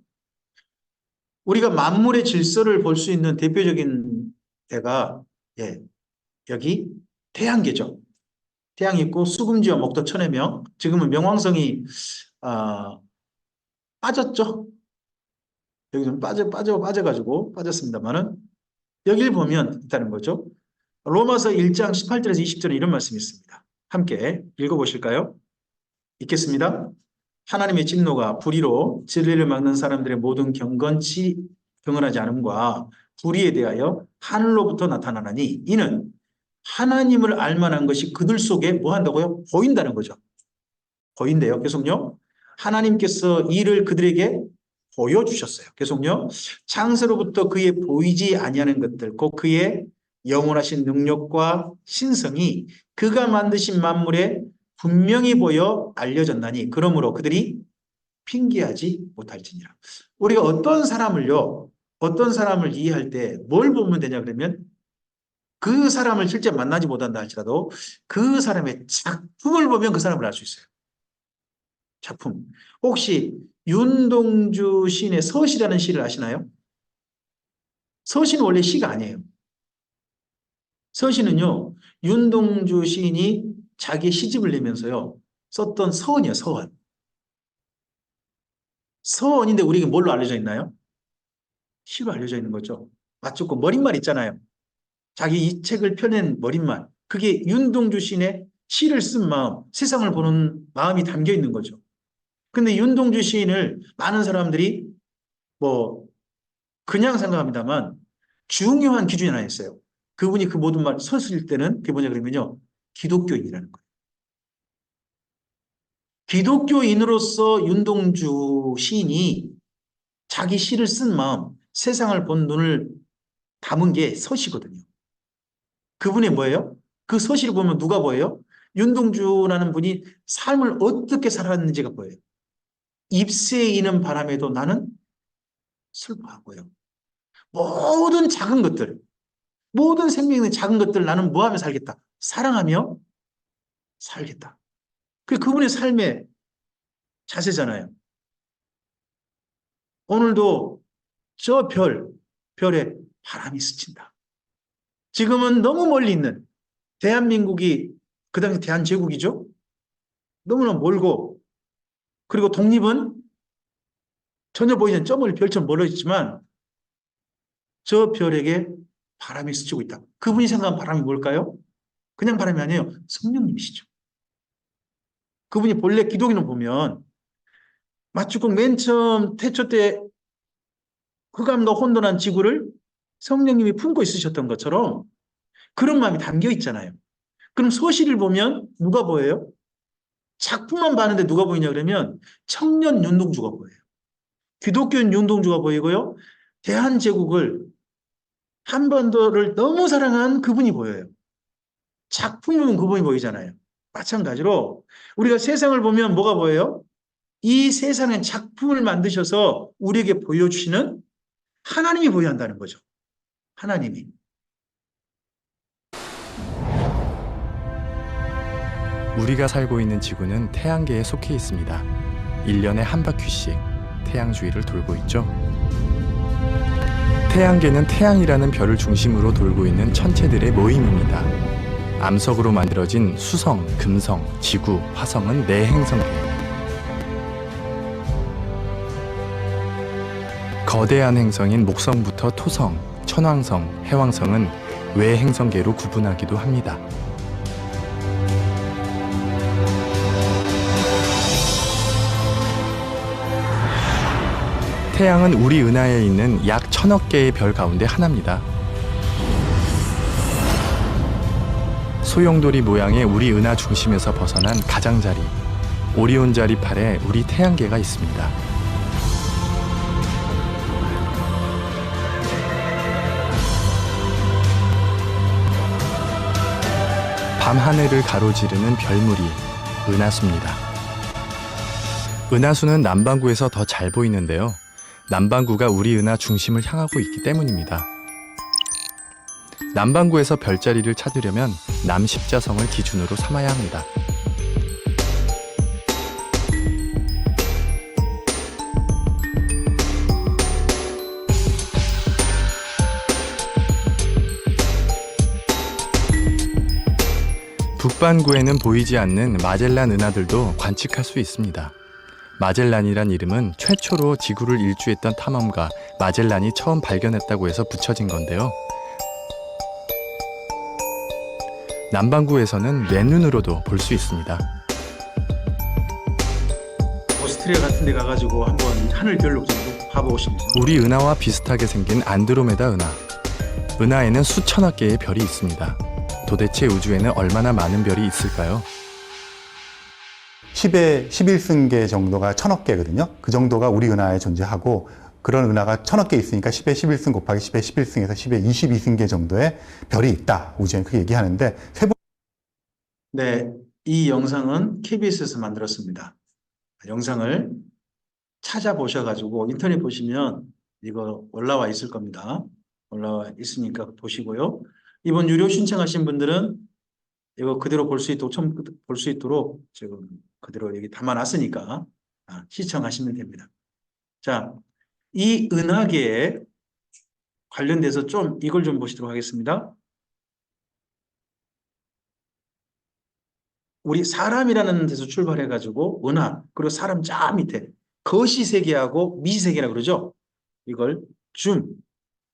우리가 만물의 질서를 볼 수 있는 대표적인 데가 여기 태양계죠. 태양이 있고 수금지와 목도 천해명. 지금은 명왕성이 빠졌죠. 여기 좀 빠져가지고 빠졌습니다만은 여기를 보면 있다는 거죠. 로마서 1장 18절에서 20절에 이런 말씀이 있습니다. 함께 읽어보실까요? 읽겠습니다. 하나님의 진노가 불의로 진리를 막는 사람들의 모든 경건하지 않음과 불의에 대하여 하늘로부터 나타나나니 이는 하나님을 알만한 것이 그들 속에 뭐 한다고요? 보인다는 거죠. 보인대요. 계속요. 하나님께서 이를 그들에게 보여주셨어요. 계속요. 창세로부터 그의 보이지 아니하는 것들, 곧 그의 영원하신 능력과 신성이 그가 만드신 만물에 분명히 보여 알려졌나니 그러므로 그들이 핑계하지 못할지니라. 우리가 어떤 사람을 이해할 때 뭘 보면 되냐 그러면 그 사람을 실제 만나지 못한다 할지라도 그 사람의 작품을 보면 그 사람을 알 수 있어요. 작품. 혹시 윤동주 시인의 서시라는 시를 아시나요? 서시는 원래 시가 아니에요. 서시는요, 윤동주 시인이 자기 시집을 내면서요, 썼던 서원이에요, 서원. 서원인데 우리에게 뭘로 알려져 있나요? 시로 알려져 있는 거죠. 맞죠? 그 머릿말 있잖아요. 자기 이 책을 펴낸 머릿말. 그게 윤동주 시인의 시를 쓴 마음, 세상을 보는 마음이 담겨 있는 거죠. 근데 윤동주 시인을 많은 사람들이 뭐 그냥 생각합니다만 중요한 기준이 하나 있어요. 그분이 그 모든 말 썼을 때는 그게 뭐냐 그러면요. 기독교인이라는 거예요. 기독교인으로서 윤동주 시인이 자기 시를 쓴 마음, 세상을 본 눈을 담은 게 서시거든요. 그분이 뭐예요? 그 서시를 보면 누가 보여요? 윤동주라는 분이 삶을 어떻게 살았는지가 보여요. 잎새에 이는 바람에도 나는 슬퍼하고요. 모든 작은 것들, 모든 생명의 작은 것들 나는 뭐하며 살겠다? 사랑하며 살겠다. 그게 그분의 삶의 자세잖아요. 오늘도 저 별에 바람이 스친다. 지금은 너무 멀리 있는 대한민국이 그 당시 대한제국이죠. 너무나 멀고 그리고 독립은 전혀 보이지 않는 점을 별처럼 멀어지지만 저 별에게 바람이 스치고 있다. 그분이 생각한 바람이 뭘까요? 그냥 바람이 아니에요. 성령님이시죠. 그분이 본래 기독인을 보면 마추국 맨 처음 태초 때 흑암과 혼돈한 지구를 성령님이 품고 있으셨던 것처럼 그런 마음이 담겨 있잖아요. 그럼 서시를 보면 누가 보여요? 작품만 봤는데 누가 보이냐 그러면 청년 윤동주가 보여요. 기독교인 윤동주가 보이고요. 대한제국을 한반도를 너무 사랑한 그분이 보여요. 작품은 그분이 보이잖아요. 마찬가지로 우리가 세상을 보면 뭐가 보여요? 이 세상의 작품을 만드셔서 우리에게 보여주시는 하나님이 보여야 한다는 거죠. 하나님이. 우리가 살고 있는 지구는 태양계에 속해 있습니다. 1년에 한 바퀴씩 태양 주위를 돌고 있죠. 태양계는 태양이라는 별을 중심으로 돌고 있는 천체들의 모임입니다. 암석으로 만들어진 수성, 금성, 지구, 화성은 내행성계. 거대한 행성인 목성부터 토성, 천왕성, 해왕성은 외행성계로 구분하기도 합니다. 태양은 우리 은하에 있는 약 1000억 개의 별 가운데 하나입니다. 소용돌이 모양의 우리 은하 중심에서 벗어난 가장자리, 오리온 자리 팔에 우리 태양계가 있습니다. 밤하늘을 가로지르는 별무리, 은하수입니다. 은하수는 남반구에서 더 잘 보이는데요. 남반구가 우리 은하 중심을 향하고 있기 때문입니다. 남반구에서 별자리를 찾으려면 남십자성을 기준으로 삼아야 합니다. 북반구에는 보이지 않는 마젤란 은하들도 관측할 수 있습니다. 마젤란이란 이름은 최초로 지구를 일주했던 탐험가 마젤란이 처음 발견했다고 해서 붙여진 건데요. 남반구에서는 맨눈으로도 볼 수 있습니다. 오스트리아 같은 데 가가지고 한번 하늘 별록 좀 봐보십니다. 우리 은하와 비슷하게 생긴 안드로메다 은하. 은하에는 수천억 개의 별이 있습니다. 도대체 우주에는 얼마나 많은 별이 있을까요? 10의 11승계 정도가 1000억 개거든요. 그 정도가 우리 은하에 존재하고, 그런 은하가 1000억 개 있으니까 10의 11승 곱하기 10의 11승에서 10의 22승계 정도의 별이 있다. 우주에 그렇게 얘기하는데, 네, 이 영상은 KBS에서 만들었습니다. 영상을 찾아보셔가지고 인터넷 보시면 이거 올라와 있을 겁니다. 올라와 있으니까 보시고요. 이번 유료 신청하신 분들은 이거 그대로 볼 수 있도록, 처음 볼 수 있도록 지금 그대로 여기 담아놨으니까 시청하시면 됩니다. 자, 이 은하계에 관련돼서 좀 이걸 좀 보시도록 하겠습니다. 우리 사람이라는 데서 출발해가지고 은하, 그리고 사람 저 밑에 거시세계하고 미시세계라고 그러죠. 이걸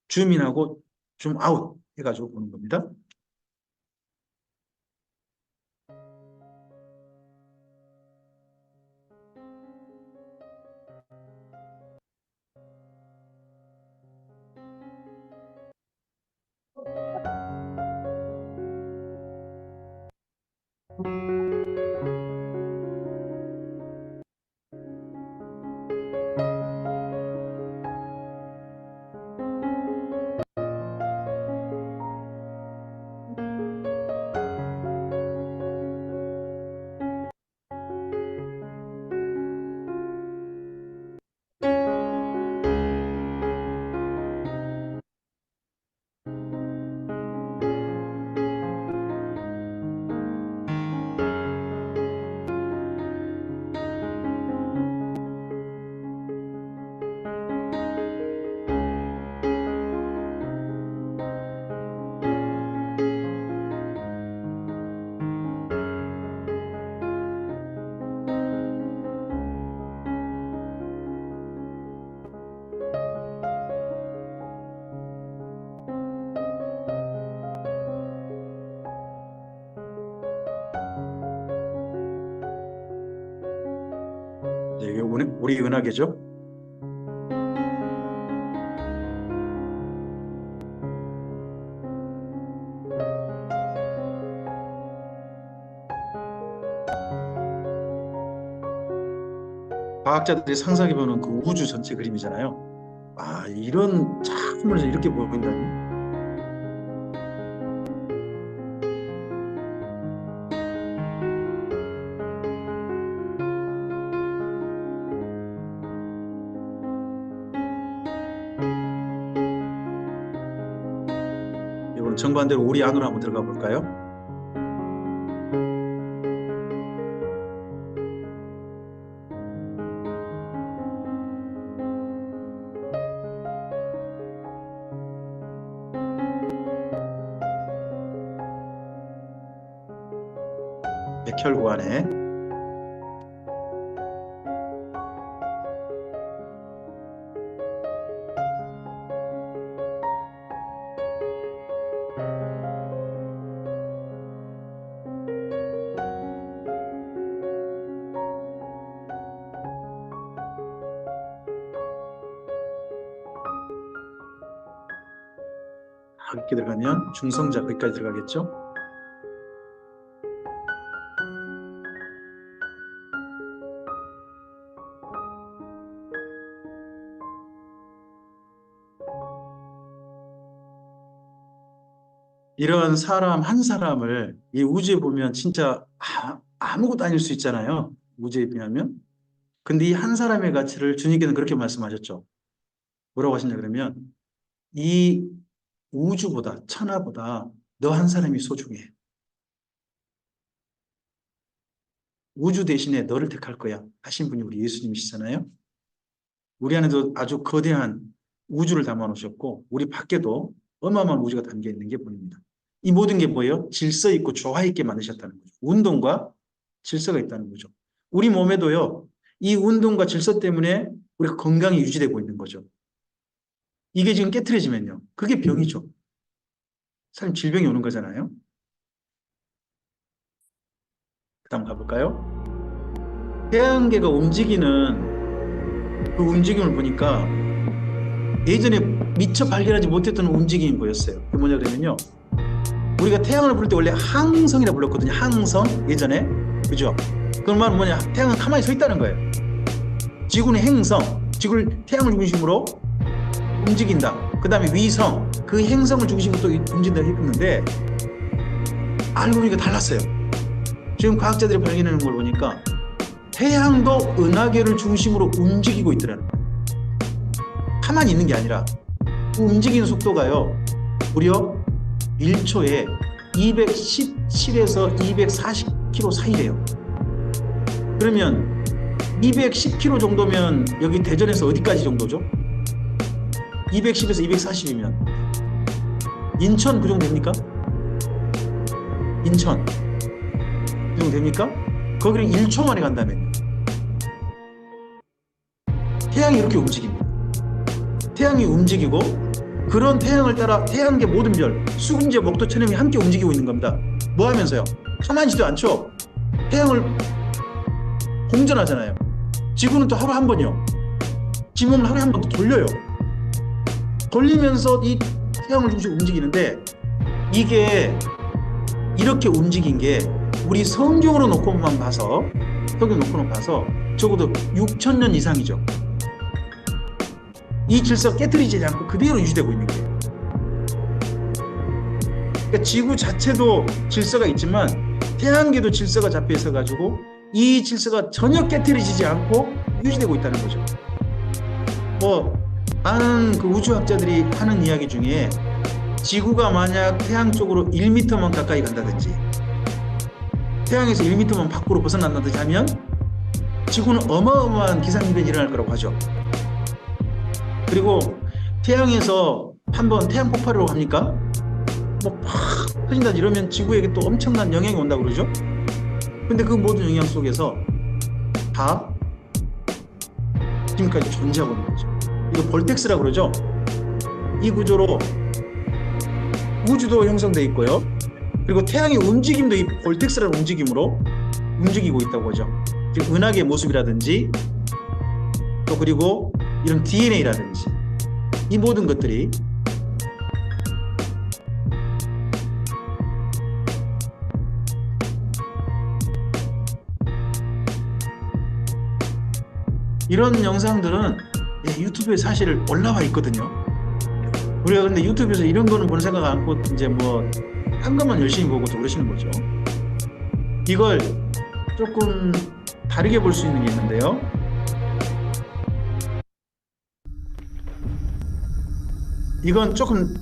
줌인하고 줌아웃 해가지고 보는 겁니다. 이게 우리 은하계죠. 과학자들이 상상해보는 그 우주 전체 그림이잖아요. 아, 이런 창문에서 이렇게 보인다니. 이번 정반대로 우리 안으로 한번 들어가 볼까요? 백혈구 안에 깊게 들어가면 중성자 거기까지 들어가겠죠? 이런 사람 한 사람을 이 우주에 보면 진짜 아무것도 아닐 수 있잖아요. 우주에 비하면. 근데 이 한 사람의 가치를 주님께서는 그렇게 말씀하셨죠. 뭐라고 하시냐 그러면 이 우주보다 천하보다 너 한 사람이 소중해. 우주 대신에 너를 택할 거야 하신 분이 우리 예수님이시잖아요. 우리 안에도 아주 거대한 우주를 담아 놓으셨고 우리 밖에도 어마어마한 우주가 담겨 있는 게 보입니다. 이 모든 게 뭐예요? 질서 있고 조화 있게 만드셨다는 거죠. 운동과 질서가 있다는 거죠. 우리 몸에도요. 이 운동과 질서 때문에 우리가 건강이 유지되고 있는 거죠. 이게 지금 깨트려지면요. 그게 병이죠. 사람 질병이 오는 거잖아요. 그 다음 가볼까요? 태양계가 움직이는 그 움직임을 보니까 예전에 미처 발견하지 못했던 움직임이 보였어요. 그게 뭐냐 그러면요. 우리가 태양을 부를 때 원래 항성이라 불렀거든요. 항성 예전에. 그죠? 그런 말은 뭐냐. 태양은 가만히 서 있다는 거예요. 지구는 행성. 지구를 태양을 중심으로 움직인다. 그 다음에 위성. 그 행성을 중심으로 또 움직인다고 했는데 알고 보니까 달랐어요. 지금 과학자들이 발견하는 걸 보니까 태양도 은하계를 중심으로 움직이고 있더라는 거예요. 가만히 있는 게 아니라 그 움직이는 속도가요. 무려 1초에 217에서 240km 사이래요. 그러면 210km 정도면 여기 대전에서 어디까지 정도죠? 210에서 240이면 인천 그 정도 됩니까? 인천 그 정도 됩니까? 거기를 1초 만에 간다면요. 태양이 이렇게 움직입니다. 태양이 움직이고 그런 태양을 따라 태양계 모든 별, 수금제, 목도, 천음이 함께 움직이고 있는 겁니다. 뭐 하면서요? 가만히 있지도 않죠? 태양을 공전하잖아요. 지구는 또 하루 한 번이요. 지구는 하루에 한 번 또 돌려요. 돌리면서 이 태양을 중심으로 움직이는데 이게 이렇게 움직인 게 우리 성경으로 놓고만 봐서 적어도 6,000년 이상이죠. 이 질서가 깨트리지 않고 그대로 유지되고 있는 거예요. 그러니까 지구 자체도 질서가 있지만 태양계도 질서가 잡혀 있어 가지고 이 질서가 전혀 깨트리지 않고 유지되고 있다는 거죠. 많은 그 우주학자들이 하는 이야기 중에 지구가 만약 태양 쪽으로 1m만 가까이 간다든지 태양에서 1m만 밖으로 벗어난다든지 하면 지구는 어마어마한 기상이변이 일어날 거라고 하죠. 그리고 태양에서 한번 태양 폭발이라고 합니까? 팍 터진다 이러면 지구에게 또 엄청난 영향이 온다고 그러죠. 근데 그 모든 영향 속에서 다 지금까지 존재하고 있는 거죠. 이거 볼텍스라고 그러죠. 이 구조로 우주도 형성되어 있고요. 그리고 태양의 움직임도 이 볼텍스라는 움직임으로 움직이고 있다고 하죠. 지금 은하계 모습이라든지 또 그리고 이런 DNA라든지 이 모든 것들이 이런 영상들은 유튜브에 사실 올라와 있거든요. 우리가 근데 유튜브에서 이런 거는 볼 생각 않고 이제 한 것만 열심히 보고 또 그러시는 거죠. 이걸 조금 다르게 볼 수 있는 게 있는데요. 이건 조금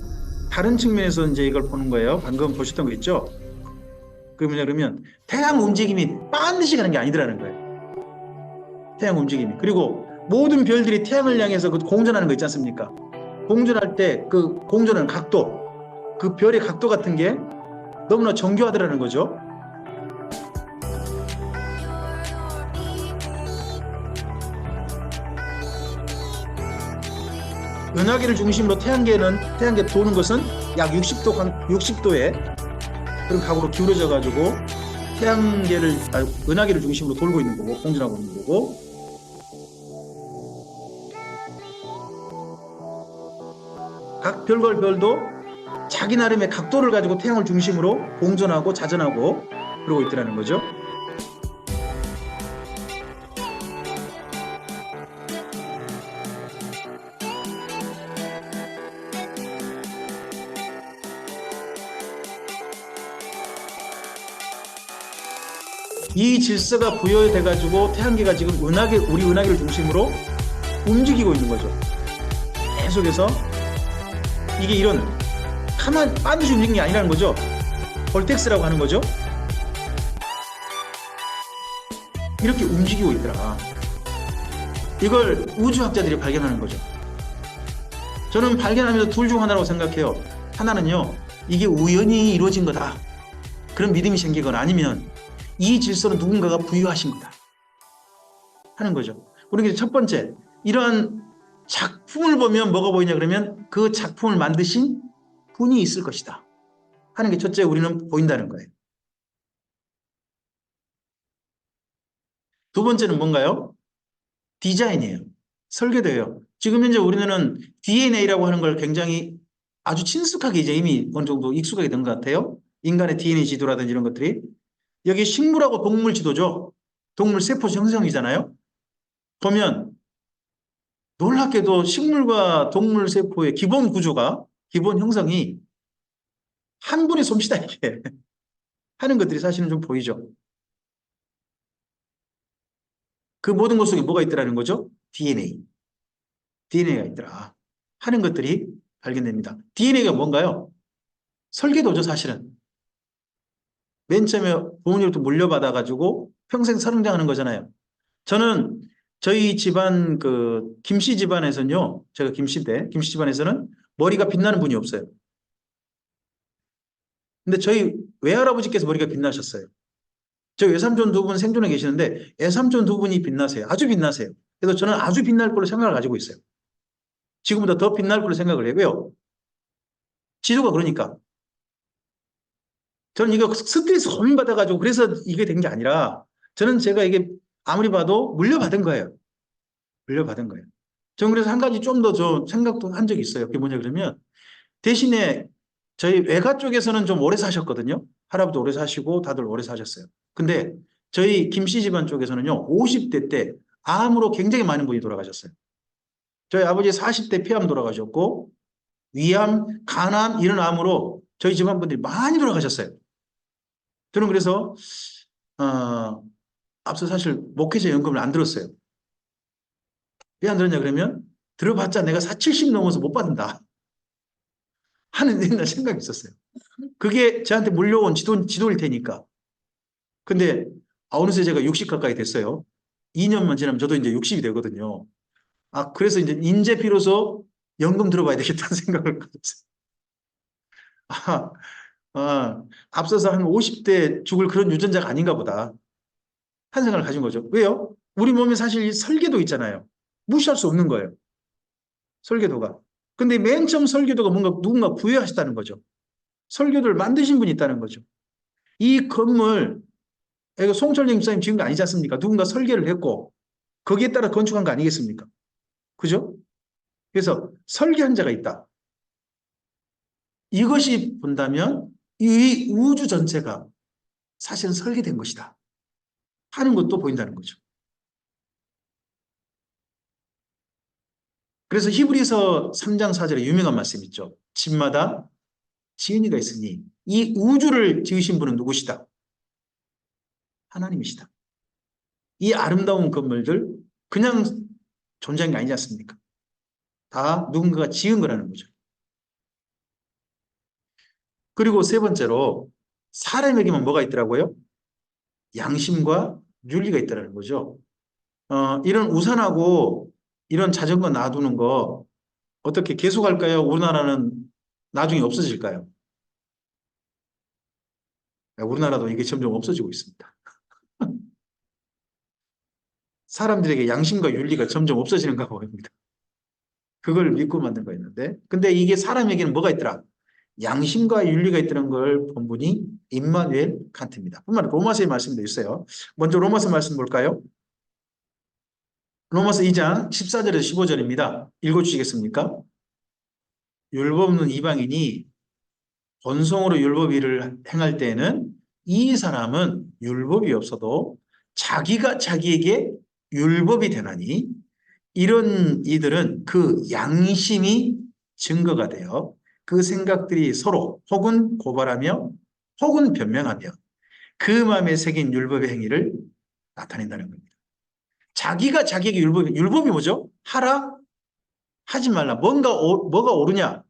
다른 측면에서 이제 이걸 보는 거예요. 방금 보셨던 거 있죠? 그게 뭐냐 그러면 태양 움직임이 반드시 가는 게 아니더라는 거예요. 태양 움직임이. 그리고 모든 별들이 태양을 향해서 그 공전하는 거 있지 않습니까? 공전할 때 그 공전하는 각도, 그 별의 각도 같은 게 너무나 정교하더라는 거죠. 은하계를 중심으로 태양계 도는 것은 약 60도의 그런 각으로 기울어져 가지고 은하계를 중심으로 돌고 있는 거고 공전하고 있는 거고, 각 별도 자기 나름의 각도를 가지고 태양을 중심으로 공전하고 자전하고 그러고 있더라는 거죠. 이 질서가 부여돼 가지고 태양계가 지금 우리 은하계를 중심으로 움직이고 있는 거죠. 계속해서 이게 이런 반드시 움직이는 게 아니라는 거죠. 볼텍스라고 하는 거죠. 이렇게 움직이고 있더라. 이걸 우주학자들이 발견하는 거죠. 저는 발견하면서 둘 중 하나라고 생각해요. 하나는요, 이게 우연히 이루어진 거다. 그런 믿음이 생기거나 아니면 이 질서는 누군가가 부여하신 거다 하는 거죠. 우리 첫 번째, 이러한 작품을 보면 뭐가 보이냐 그러면 그 작품을 만드신 분이 있을 것이다 하는 게 첫째 우리는 보인다는 거예요. 두 번째는 뭔가요? 디자인이에요. 설계도예요. 지금 현재 우리는 DNA라고 하는 걸 굉장히 아주 친숙하게 이제 이미 어느 정도 익숙하게 된 것 같아요. 인간의 DNA 지도라든지 이런 것들이. 여기 식물하고 동물 지도죠. 동물 세포 형성이잖아요. 보면 놀랍게도 식물과 동물 세포의 기본 구조가, 기본 형성이 한 분의 솜씨다 이렇게 하는 것들이 사실은 좀 보이죠. 그 모든 것 속에 뭐가 있더라는 거죠? DNA가 있더라 하는 것들이 발견됩니다. DNA가 뭔가요? 설계도죠, 사실은. 맨 처음에 부모님부터 물려받아가지고 평생 성장하는 거잖아요. 저는 저희 집안 김씨 집안에서는요, 제가 김씨 집안에서는 머리가 빛나는 분이 없어요. 근데 저희 외할아버지께서 머리가 빛나셨어요. 저희 외삼촌 두 분 생존해 계시는데 외삼촌 두 분이 빛나세요. 아주 빛나세요. 그래서 저는 아주 빛날 걸로 생각을 가지고 있어요. 지금보다 더 빛날 걸로 생각을 해요. 왜요? 지도가 그러니까. 저는 이거 스트레스 고민받아가지고 그래서 이게 된 게 아니라 저는 제가 이게 아무리 봐도 물려받은 거예요. 물려받은 거예요. 저는 그래서 한 가지 좀 더 생각도 한 적이 있어요. 그게 뭐냐 그러면 대신에 저희 외가 쪽에서는 좀 오래 사셨거든요. 할아버지 오래 사시고 다들 오래 사셨어요. 근데 저희 김씨 집안 쪽에서는요. 50대 때 암으로 굉장히 많은 분이 돌아가셨어요. 저희 아버지 40대 폐암 돌아가셨고 위암, 간암 이런 암으로 저희 집안 분들이 많이 돌아가셨어요. 저는 그래서 앞서 사실 목회자 연금을 안 들었어요. 왜 안 들었냐 그러면 들어봤자 내가 70 넘어서 못 받는다 하는 옛날 생각이 있었어요. 그게 저한테 물려온 지도일 테니까. 근데 어느새 제가 60 가까이 됐어요. 2년만 지나면 저도 이제 60이 되거든요. 그래서 이제 비로소 연금 들어봐야 되겠다는 생각을 가졌어요. 앞서서 한 50대 죽을 그런 유전자가 아닌가 보다 한 생각을 가진 거죠. 왜요? 우리 몸에 사실 설계도 있잖아요. 무시할 수 없는 거예요. 설계도가. 근데 맨 처음 설계도가 누군가 부여하셨다는 거죠. 설계도를 만드신 분이 있다는 거죠. 이 건물, 이거 송철영 집사님 지은 거 아니지 않습니까? 누군가 설계를 했고 거기에 따라 건축한 거 아니겠습니까? 그죠? 그래서 설계한 자가 있다. 이것이 본다면 이 우주 전체가 사실은 설계된 것이다 하는 것도 보인다는 거죠. 그래서 히브리서 3장 4절에 유명한 말씀 있죠. 집마다 지은이가 있으니 이 우주를 지으신 분은 누구시다? 하나님이시다. 이 아름다운 건물들 그냥 존재한 게 아니지 않습니까? 다 누군가가 지은 거라는 거죠. 그리고 세 번째로 사람에게만 뭐가 있더라고요? 양심과 윤리가 있다는 거죠. 이런 우산하고 이런 자전거 놔두는 거 어떻게 계속할까요? 우리나라는 나중에 없어질까요? 우리나라도 이게 점점 없어지고 있습니다. 사람들에게 양심과 윤리가 점점 없어지는가 보입니다. 그걸 믿고 만든 거였는데 근데 이게 사람에게는 뭐가 있더라? 양심과 윤리가 있다는 걸 본 분이 임마누엘 칸트입니다. 뿐만 아니라 로마서의 말씀도 있어요. 먼저 로마서 말씀 볼까요? 로마서 2장 14절에서 15절입니다. 읽어주시겠습니까? 율법 없는 이방인이 본성으로 율법일을 행할 때에는 이 사람은 율법이 없어도 자기가 자기에게 율법이 되나니 이런 이들은 그 양심이 증거가 되어 그 생각들이 서로 혹은 고발하며 혹은 변명하며 그 마음에 새긴 율법의 행위를 나타낸다는 겁니다. 자기가 자기에게 율법이 뭐죠? 하라, 하지 말라. 뭐가 옳으냐?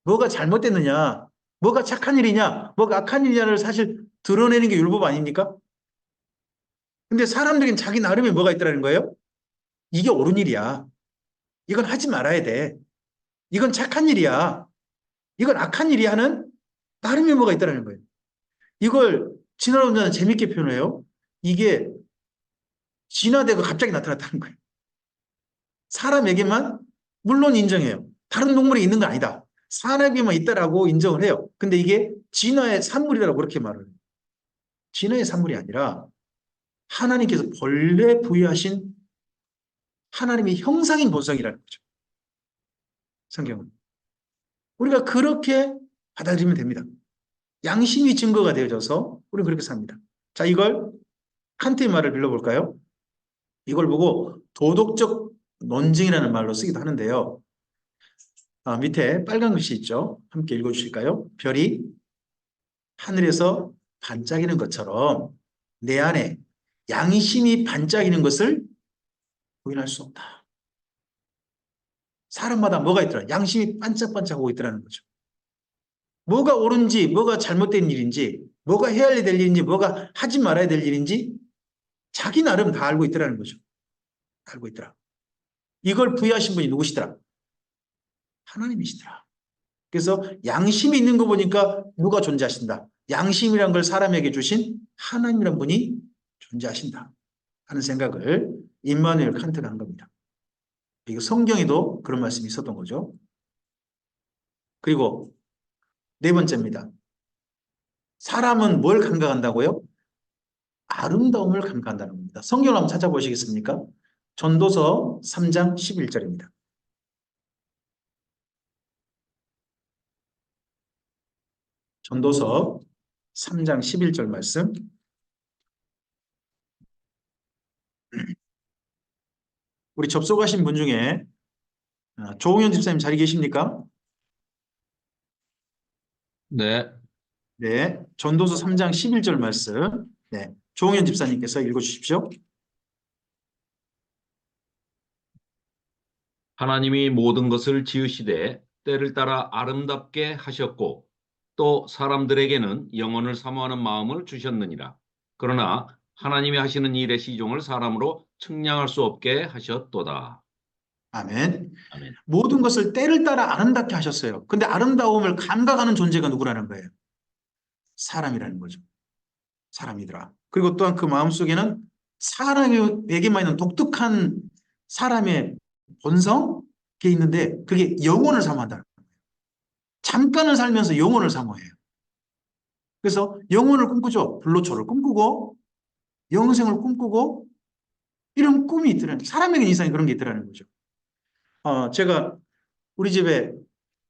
뭐가 잘못됐느냐? 뭐가 착한 일이냐? 뭐가 악한 일이냐를 사실 드러내는 게 율법 아닙니까? 근데 사람들은 자기 나름에 뭐가 있다는 거예요? 이게 옳은 일이야. 이건 하지 말아야 돼. 이건 착한 일이야. 이건 악한 일이야 하는 나름의 뭐가 있다는 거예요. 이걸 진화론자는 재밌게 표현해요. 이게 진화되고 갑자기 나타났다는 거예요. 사람에게만 물론 인정해요. 다른 동물에 있는 건 아니다. 사람에게만 있다라고 인정을 해요. 근데 이게 진화의 산물이라고 그렇게 말을 해요. 진화의 산물이 아니라 하나님께서 본래 부여하신 하나님의 형상인 본성이라는 거죠. 성경은. 우리가 그렇게 받아들이면 됩니다. 양심이 증거가 되어져서 우리는 그렇게 삽니다. 자, 이걸 칸트의 말을 빌려볼까요? 이걸 보고 도덕적 논증이라는 말로 쓰기도 하는데요. 밑에 빨간 글씨 있죠? 함께 읽어주실까요? 별이 하늘에서 반짝이는 것처럼 내 안에 양심이 반짝이는 것을 부인할 수 없다. 사람마다 뭐가 있더라? 양심이 반짝반짝하고 있더라는 거죠. 뭐가 옳은지, 뭐가 잘못된 일인지, 뭐가 해야 될 일인지, 뭐가 하지 말아야 될 일인지 자기 나름 다 알고 있더라는 거죠. 알고 있더라. 이걸 부여하신 분이 누구시더라? 하나님이시더라. 그래서 양심이 있는 거 보니까 누가 존재하신다. 양심이란 걸 사람에게 주신 하나님이란 분이 존재하신다 하는 생각을 임마누엘 칸트가 한 겁니다. 이거 성경에도 그런 말씀이 있었던 거죠. 그리고 네 번째입니다. 사람은 뭘 감각한다고요? 아름다움을 감각한다는 겁니다. 성경을 한번 찾아보시겠습니까? 전도서 3장 11절입니다. 전도서 3장 11절 말씀. 우리 접속하신 분 중에 조홍현 집사님 자리 계십니까? 네, 네. 전도서 3장 11절 말씀. 네. 조홍현 집사님께서 읽어주십시오. 하나님이 모든 것을 지으시되 때를 따라 아름답게 하셨고 또 사람들에게는 영혼을 사모하는 마음을 주셨느니라. 그러나 하나님이 하시는 일의 시종을 사람으로 측량할 수 없게 하셨도다. 아멘. 아멘. 모든 것을 때를 따라 아름답게 하셨어요. 근데 아름다움을 감각하는 존재가 누구라는 거예요? 사람이라는 거죠. 사람이더라. 그리고 또한 그 마음속에는 사람에게만 있는 독특한 사람의 본성? 게 있는데 그게 영혼을 사모한다는 거예요. 잠깐을 살면서 영혼을 사모해요. 그래서 영혼을 꿈꾸죠. 불로초를 꿈꾸고 영생을 꿈꾸고 이런 꿈이 있더라는 사람에게는 이상이 그런 게 있더라는 거죠. 제가 우리 집에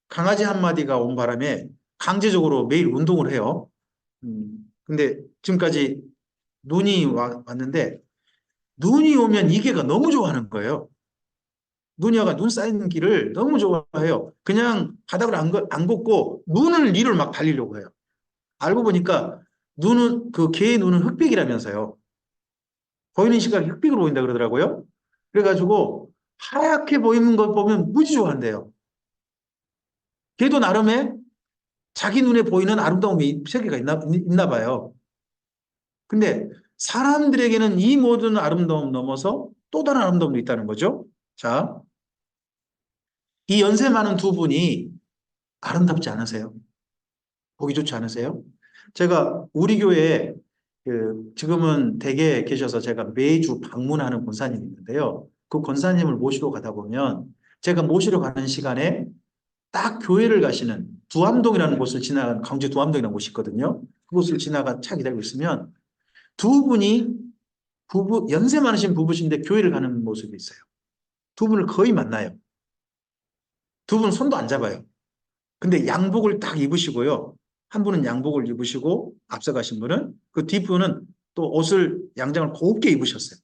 강아지 한 마디가 온 바람에 강제적으로 매일 운동을 해요. 근데 지금까지 눈이 왔는데 눈이 오면 이 개가 너무 좋아하는 거예요. 눈이 와가 눈 쌓이는 길을 너무 좋아해요. 그냥 바닥을 안 걷고 눈을 위로 막 달리려고 해요. 알고 보니까 눈은 그 개의 눈은 흑백이라면서요. 보이는 시각이 흑백으로 보인다 그러더라고요. 그래가지고 하얗게 보이는 것 보면 무지 좋아한대요. 걔도 나름의 자기 눈에 보이는 아름다움이 세계가 있나 봐요. 근데 사람들에게는 이 모든 아름다움 넘어서 또 다른 아름다움도 있다는 거죠. 자, 이 연세 많은 두 분이 아름답지 않으세요? 보기 좋지 않으세요? 제가 우리 교회에 지금은 댁에 계셔서 제가 매주 방문하는 권사님이 있는데요. 그 권사님을 모시러 가다 보면 제가 모시러 가는 시간에 딱 교회를 가시는 두암동이라는 곳을 지나간 광주 두암동이라는 곳이 있거든요. 그곳을 지나가 차 기다리고 있으면 두 분이 연세 많으신 부부신데 교회를 가는 모습이 있어요. 두 분을 거의 만나요. 두 분은 손도 안 잡아요. 근데 양복을 딱 입으시고요. 한 분은 양복을 입으시고 앞서가신 분은 그 뒷분은 또 양장을 곱게 입으셨어요.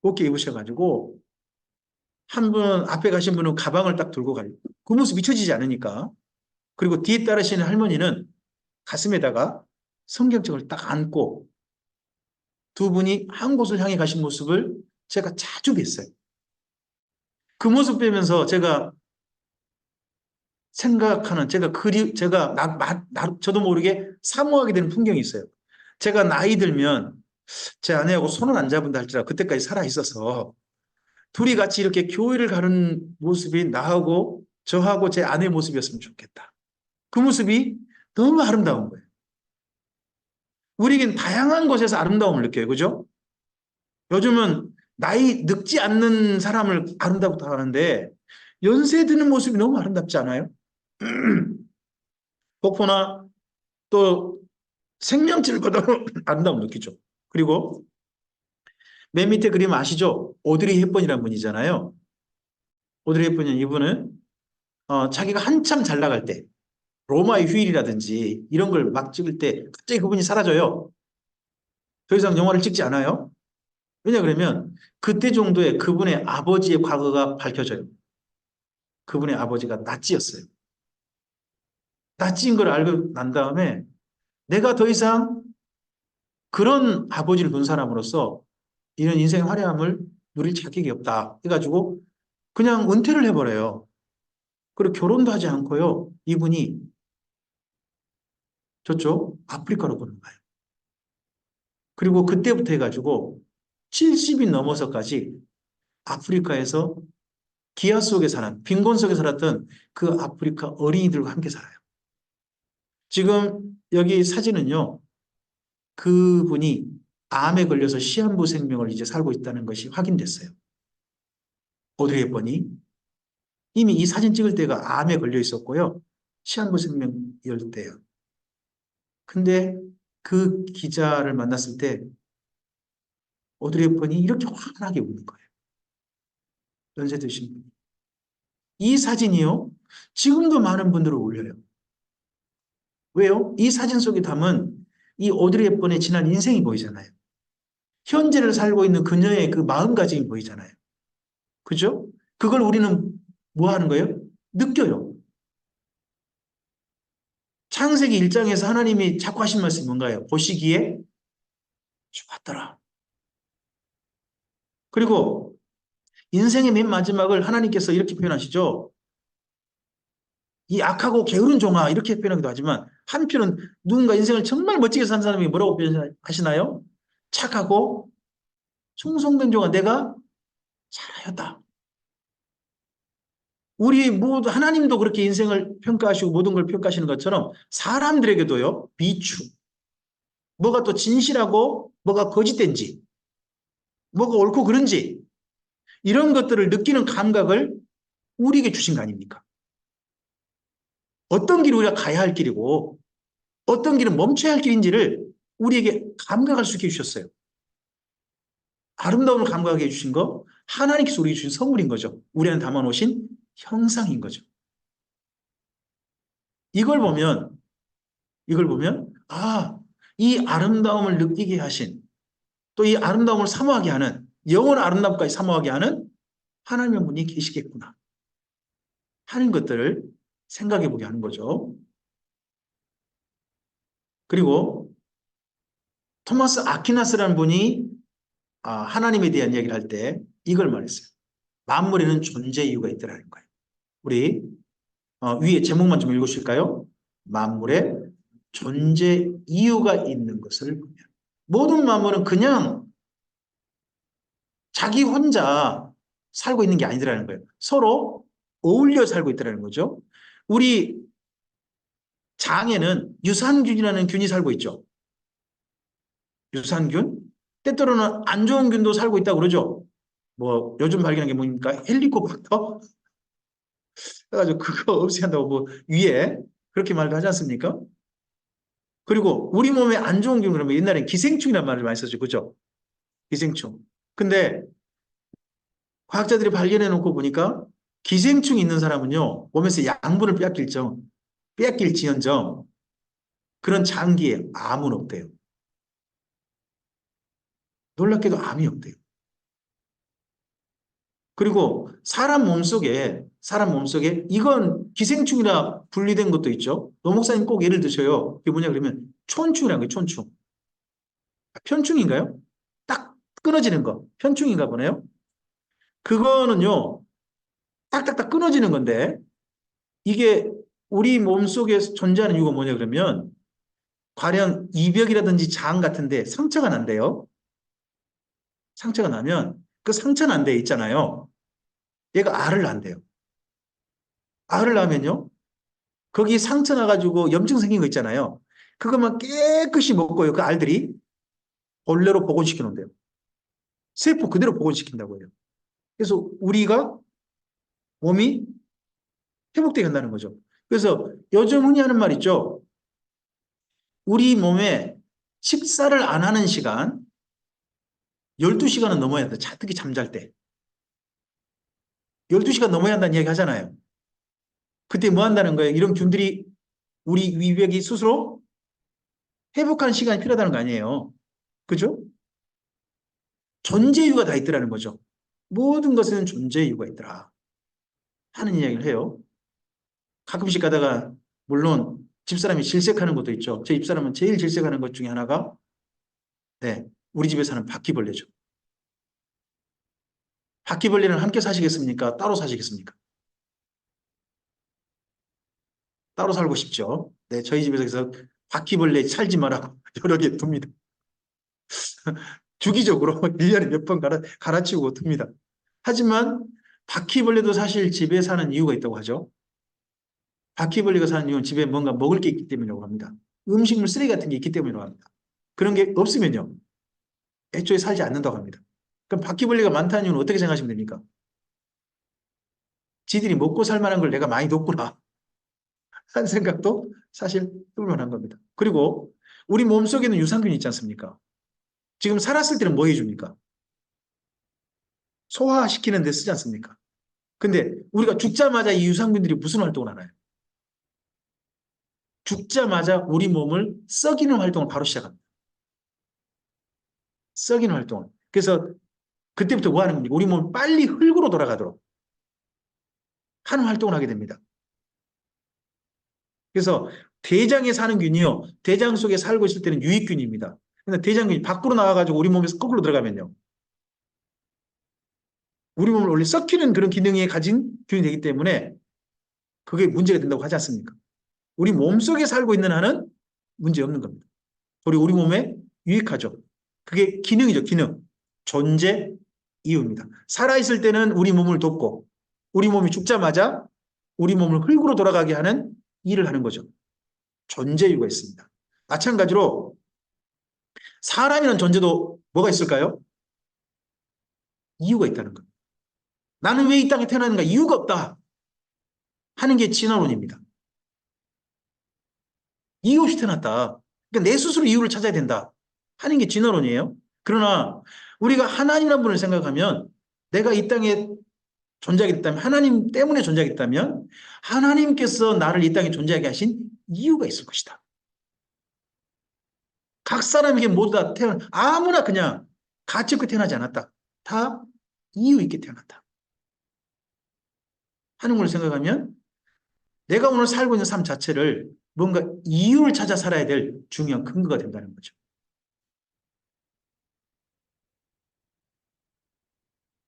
곱게 입으셔가지고 한 분 앞에 가신 분은 가방을 딱 들고 가요. 그 모습 잊혀지지 않으니까. 그리고 뒤에 따르시는 할머니는 가슴에다가 성경책을 딱 안고 두 분이 한 곳을 향해 가신 모습을 제가 자주 뵀어요. 그 모습 뵈면서 제가 생각하는, 저도 모르게 사모하게 되는 풍경이 있어요. 제가 나이 들면 제 아내하고 손을 안 잡은다 할지라도 그때까지 살아 있어서 둘이 같이 이렇게 교회를 가는 모습이 나하고 저하고 제 아내의 모습이었으면 좋겠다. 그 모습이 너무 아름다운 거예요. 우리에겐 다양한 곳에서 아름다움을 느껴요. 그죠? 요즘은 나이 늙지 않는 사람을 아름답다고 하는데 연세 드는 모습이 너무 아름답지 않아요? 폭포나 또 생명질보다 아름다움을 느끼죠. 그리고 맨 밑에 그림 아시죠? 오드리 헵번이라는 분이잖아요. 오드리 헵번이 이분은 자기가 한참 잘 나갈 때 로마의 휴일이라든지 이런 걸 막 찍을 때 갑자기 그분이 사라져요. 더 이상 영화를 찍지 않아요. 왜냐 그러면 그때 정도에 그분의 아버지의 과거가 밝혀져요. 그분의 아버지가 나치였어요. 나치인 걸 알고 난 다음에 내가 더 이상 그런 아버지를 둔 사람으로서 이런 인생의 화려함을 누릴 자격이 없다 해가지고 그냥 은퇴를 해버려요. 그리고 결혼도 하지 않고요. 이분이 저쪽 아프리카로 건너가요. 그리고 그때부터 해가지고 70이 넘어서까지 아프리카에서 기아 속에 사는, 빈곤 속에 살았던 그 아프리카 어린이들과 함께 살아요. 지금 여기 사진은요. 그분이 암에 걸려서 시한부 생명을 이제 살고 있다는 것이 확인됐어요. 오드리 헵번이 이미 이 사진 찍을 때가 암에 걸려 있었고요. 시한부 생명일 때요. 근데 그 기자를 만났을 때 오드리 헵번이 이렇게 환하게 웃는 거예요. 연세 드신 분이. 이 사진이요. 지금도 많은 분들을 울려요. 왜요? 이 사진 속에 담은 이 오드리 헵번의 지난 인생이 보이잖아요. 현재를 살고 있는 그녀의 그 마음가짐이 보이잖아요. 그죠? 그걸 우리는 뭐 하는 거예요? 느껴요. 창세기 1장에서 하나님이 자꾸 하신 말씀이 뭔가요? 보시기에 좋았더라. 그리고 인생의 맨 마지막을 하나님께서 이렇게 표현하시죠. 이 악하고 게으른 종아 이렇게 표현하기도 하지만 한편은 누군가 인생을 정말 멋지게 산 사람이 뭐라고 표현하시나요? 착하고 충성된 종아 내가 잘하였다. 우리 모두 하나님도 그렇게 인생을 평가하시고 모든 걸 평가하시는 것처럼 사람들에게도요. 비추. 뭐가 또 진실하고 뭐가 거짓된지 뭐가 옳고 그른지 이런 것들을 느끼는 감각을 우리에게 주신 거 아닙니까? 어떤 길을 우리가 가야 할 길이고 어떤 길은 멈춰야 할 길인지를 우리에게 감각할 수 있게 해주셨어요. 아름다움을 감각하게 해주신 거 하나님께서 우리에게 주신 선물인 거죠. 우리 안에 담아놓으신 형상인 거죠. 이걸 보면 이 아름다움을 느끼게 하신 또 이 아름다움을 사모하게 하는 영원한 아름다움까지 사모하게 하는 하나님의 분이 계시겠구나 하는 것들을 생각해 보게 하는 거죠. 그리고 토마스 아퀴나스라는 분이 하나님에 대한 이야기를 할 때 이걸 말했어요. 만물에는 존재 이유가 있더라는 거예요. 우리 위에 제목만 좀 읽으실까요? 만물에 존재 이유가 있는 것을 보면 모든 만물은 그냥 자기 혼자 살고 있는 게 아니더라는 거예요. 서로 어울려 살고 있더라는 거죠. 우리 장에는 유산균이라는 균이 살고 있죠. 유산균? 때때로는 안 좋은 균도 살고 있다고 그러죠. 뭐 요즘 발견한 게 뭡니까? 헬리코박터? 그래가지고 그거 없애한다고 뭐 위에 그렇게 말도 하지 않습니까? 그리고 우리 몸에 안 좋은 균 그러면 옛날엔 기생충이라는 말을 많이 썼죠. 그죠? 기생충. 근데 과학자들이 발견해 놓고 보니까 기생충이 있는 사람은요. 몸에서 양분을 빼앗길지언정 그런 장기에 암은 없대요. 놀랍게도 암이 없대요. 그리고 사람 몸속에 이건 기생충이라 분리된 것도 있죠. 노 목사님 꼭 예를 드셔요. 그게 뭐냐 그러면 촌충이라는 거예요. 촌충. 편충인가요? 딱 끊어지는 거. 편충인가 보네요. 그거는요. 딱딱딱 끊어지는 건데 이게 우리 몸속에 존재하는 이유가 뭐냐 그러면 가령 이벽이라든지 장 같은데 상처가 난대요. 상처가 나면 그 상처 난 데 있잖아요. 얘가 알을 낳는대요. 알을 낳으면요. 거기 상처 나가지고 염증 생긴 거 있잖아요. 그것만 깨끗이 먹고요. 그 알들이 본래로 복원시켜 놓은대요. 세포 그대로 복원시킨다고 해요. 그래서 우리가 몸이 회복되게 한다는 거죠. 그래서 요즘 흔히 하는 말 있죠. 우리 몸에 식사를 안 하는 시간 12시간은 넘어야 돼. 특히 잠잘 때. 12시간 넘어야 한다는 이야기 하잖아요. 그때 뭐 한다는 거예요? 이런 균들이 우리 위벽이 스스로 회복하는 시간이 필요하다는 거 아니에요. 그죠? 존재 이유가 다 있더라는 거죠. 모든 것에는 존재 이유가 있더라. 하는 이야기를 해요. 가끔씩 가다가 물론 집사람이 질색하는 것도 있죠. 제 집사람은 제일 질색하는 것 중에 하나가 네, 우리 집에 사는 바퀴벌레죠. 바퀴벌레는 함께 사시겠습니까? 따로 사시겠습니까? 따로 살고 싶죠. 네, 저희 집에서 바퀴벌레 살지 말라고 여러 개 둡니다. 주기적으로 1년에 몇 번 갈아치우고 둡니다. 하지만 바퀴벌레도 사실 집에 사는 이유가 있다고 하죠. 바퀴벌레가 사는 이유는 집에 뭔가 먹을 게 있기 때문이라고 합니다. 음식물 쓰레기 같은 게 있기 때문이라고 합니다. 그런 게 없으면요. 애초에 살지 않는다고 합니다. 그럼 바퀴벌레가 많다는 이유는 어떻게 생각하시면 됩니까? 지들이 먹고 살 만한 걸 내가 많이 뒀구나 하는 생각도 사실 해볼 만한 겁니다. 그리고 우리 몸속에는 유산균이 있지 않습니까? 지금 살았을 때는 뭐 해줍니까? 소화시키는 데 쓰지 않습니까? 근데 우리가 죽자마자 이 유산균들이 무슨 활동을 하나요? 죽자마자 우리 몸을 썩이는 활동을 바로 시작합니다. 썩이는 활동을. 그래서 그때부터 뭐 하는 겁니까? 우리 몸이 빨리 흙으로 돌아가도록 하는 활동을 하게 됩니다. 그래서 대장에 사는 균이요. 대장 속에 살고 있을 때는 유익균입니다. 근데 대장균이 밖으로 나와가지고 우리 몸에서 거꾸로 들어가면요. 우리 몸을 원래 썩히는 그런 기능이 가진 균이 되기 때문에 그게 문제가 된다고 하지 않습니까? 우리 몸속에 살고 있는 한은 문제 없는 겁니다. 그리고 우리 몸에 유익하죠. 그게 기능이죠, 기능. 존재 이유입니다. 살아있을 때는 우리 몸을 돕고 우리 몸이 죽자마자 우리 몸을 흙으로 돌아가게 하는 일을 하는 거죠. 존재 이유가 있습니다. 마찬가지로 사람이라는 존재도 뭐가 있을까요? 이유가 있다는 겁니다. 나는 왜 이 땅에 태어났는가? 이유가 없다 하는 게 진화론입니다. 이유 없이 태어났다. 그러니까 내 스스로 이유를 찾아야 된다 하는 게 진화론이에요. 그러나 우리가 하나님이라는 분을 생각하면 내가 이 땅에 존재하게 됐다면 하나님 때문에 존재하게 됐다면 하나님께서 나를 이 땅에 존재하게 하신 이유가 있을 것이다. 각 사람에게 모두 다 아무나 그냥 가치 없게 태어나지 않았다. 다 이유 있게 태어났다. 하는 걸 생각하면 내가 오늘 살고 있는 삶 자체를 뭔가 이유를 찾아 살아야 될 중요한 근거가 된다는 거죠.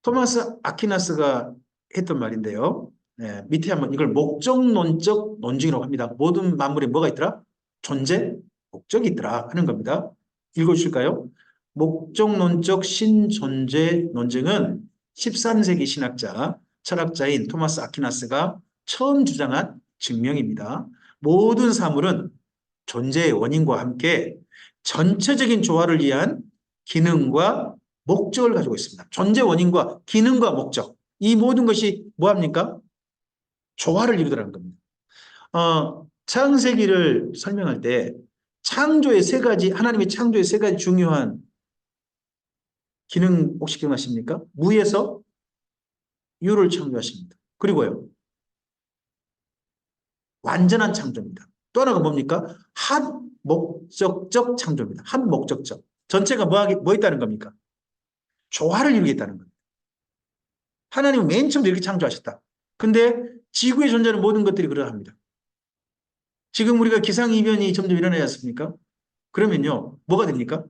토마스 아퀴나스가 했던 말인데요. 네, 밑에 한번 이걸 목적론적 논증이라고 합니다. 모든 만물에 뭐가 있더라? 존재, 목적이 있더라 하는 겁니다. 읽어주실까요? 목적론적 신존재 논증은 13세기 신학자, 철학자인 토마스 아퀴나스가 처음 주장한 증명입니다. 모든 사물은 존재의 원인과 함께 전체적인 조화를 위한 기능과 목적을 가지고 있습니다. 존재 원인과 기능과 목적. 이 모든 것이 뭐합니까? 조화를 이루더라는 겁니다. 창세기를 설명할 때 창조의 세 가지, 하나님의 창조의 세 가지 중요한 기능 혹시 기억나십니까? 무에서 유를 창조하십니다. 그리고요. 완전한 창조입니다. 또 하나가 뭡니까? 한 목적적 창조입니다. 한 목적적. 전체가 뭐 있다는 겁니까? 조화를 이루겠다는 겁니다. 하나님은 맨 처음부터 이렇게 창조하셨다. 근데 지구에 존재하는 모든 것들이 그러합니다. 지금 우리가 기상이변이 점점 일어나지 않습니까? 그러면요, 뭐가 됩니까?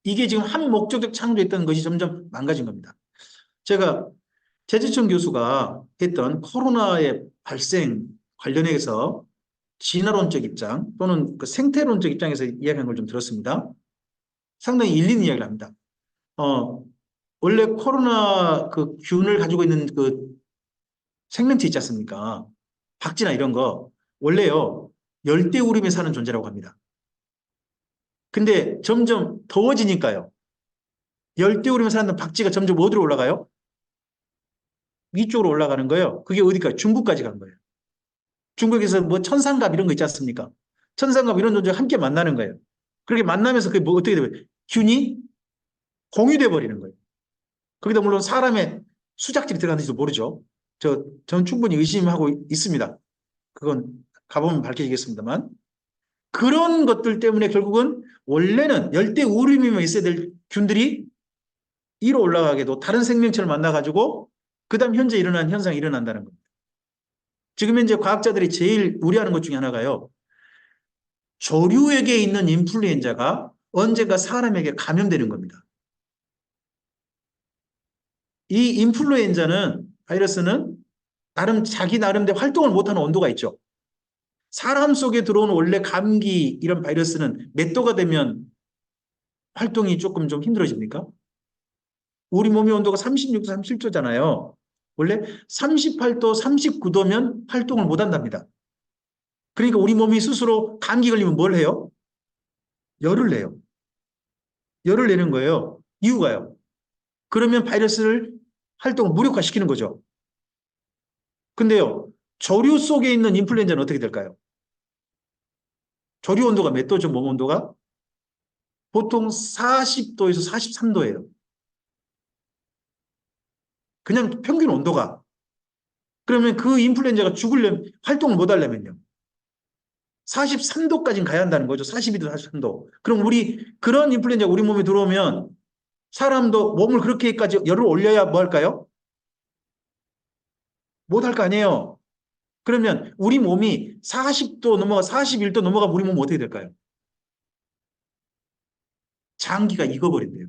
이게 지금 한 목적적 창조했던 것이 점점 망가진 겁니다. 제가 최지천 교수가 했던 코로나의 발생 관련해서 진화론적 입장 또는 그 생태론적 입장에서 이야기한 걸 좀 들었습니다. 상당히 일리 있는 이야기를 합니다. 원래 코로나 그 균을 가지고 있는 그 생명체 있지 않습니까? 박쥐나 이런 거 원래요 열대우림에 사는 존재라고 합니다. 근데 점점 더워지니까요. 열대우림에 사는 박쥐가 점점 어디로 올라가요? 위쪽으로 올라가는 거예요. 그게 어디까지? 중국까지 간 거예요. 중국에서 뭐 천상갑 이런 거 있지 않습니까? 천상갑 이런 존재가 함께 만나는 거예요. 그렇게 만나면서 그게 뭐 어떻게 돼요? 균이 공유돼 버리는 거예요. 거기다 물론 사람의 수작질이 들어가는지도 모르죠. 저는 충분히 의심하고 있습니다. 그건 가보면 밝혀지겠습니다만. 그런 것들 때문에 결국은 원래는 열대우림이면 있어야 될 균들이 위로 올라가게도 다른 생명체를 만나가지고 그 다음 현재 일어난 현상이 일어난다는 겁니다. 지금 현재 과학자들이 제일 우려하는 것 중에 하나가요. 조류에게 있는 인플루엔자가 언젠가 사람에게 감염되는 겁니다. 이 인플루엔자는 바이러스는 자기 나름대로 활동을 못하는 온도가 있죠. 사람 속에 들어오는 원래 감기 이런 바이러스는 몇 도가 되면 활동이 조금 좀 힘들어집니까? 우리 몸의 온도가 36도, 37도잖아요. 원래 38도, 39도면 활동을 못 한답니다. 그러니까 우리 몸이 스스로 감기 걸리면 뭘 해요? 열을 내요. 열을 내는 거예요. 이유가요. 그러면 바이러스를 활동을 무력화시키는 거죠. 근데요, 조류 속에 있는 인플루엔자는 어떻게 될까요? 조류 온도가 몇 도죠, 몸 온도가? 보통 40도에서 43도예요. 그냥 평균 온도가. 그러면 그 인플루엔자가 죽으려면, 활동을 못 하려면요. 43도까지는 가야 한다는 거죠. 42도, 43도. 그럼 그런 인플루엔자가 우리 몸에 들어오면 사람도 몸을 그렇게까지 열을 올려야 뭐 할까요? 못 할 거 아니에요. 그러면 우리 몸이 40도 넘어가 41도 넘어가면 우리 몸은 어떻게 될까요? 장기가 익어버린대요.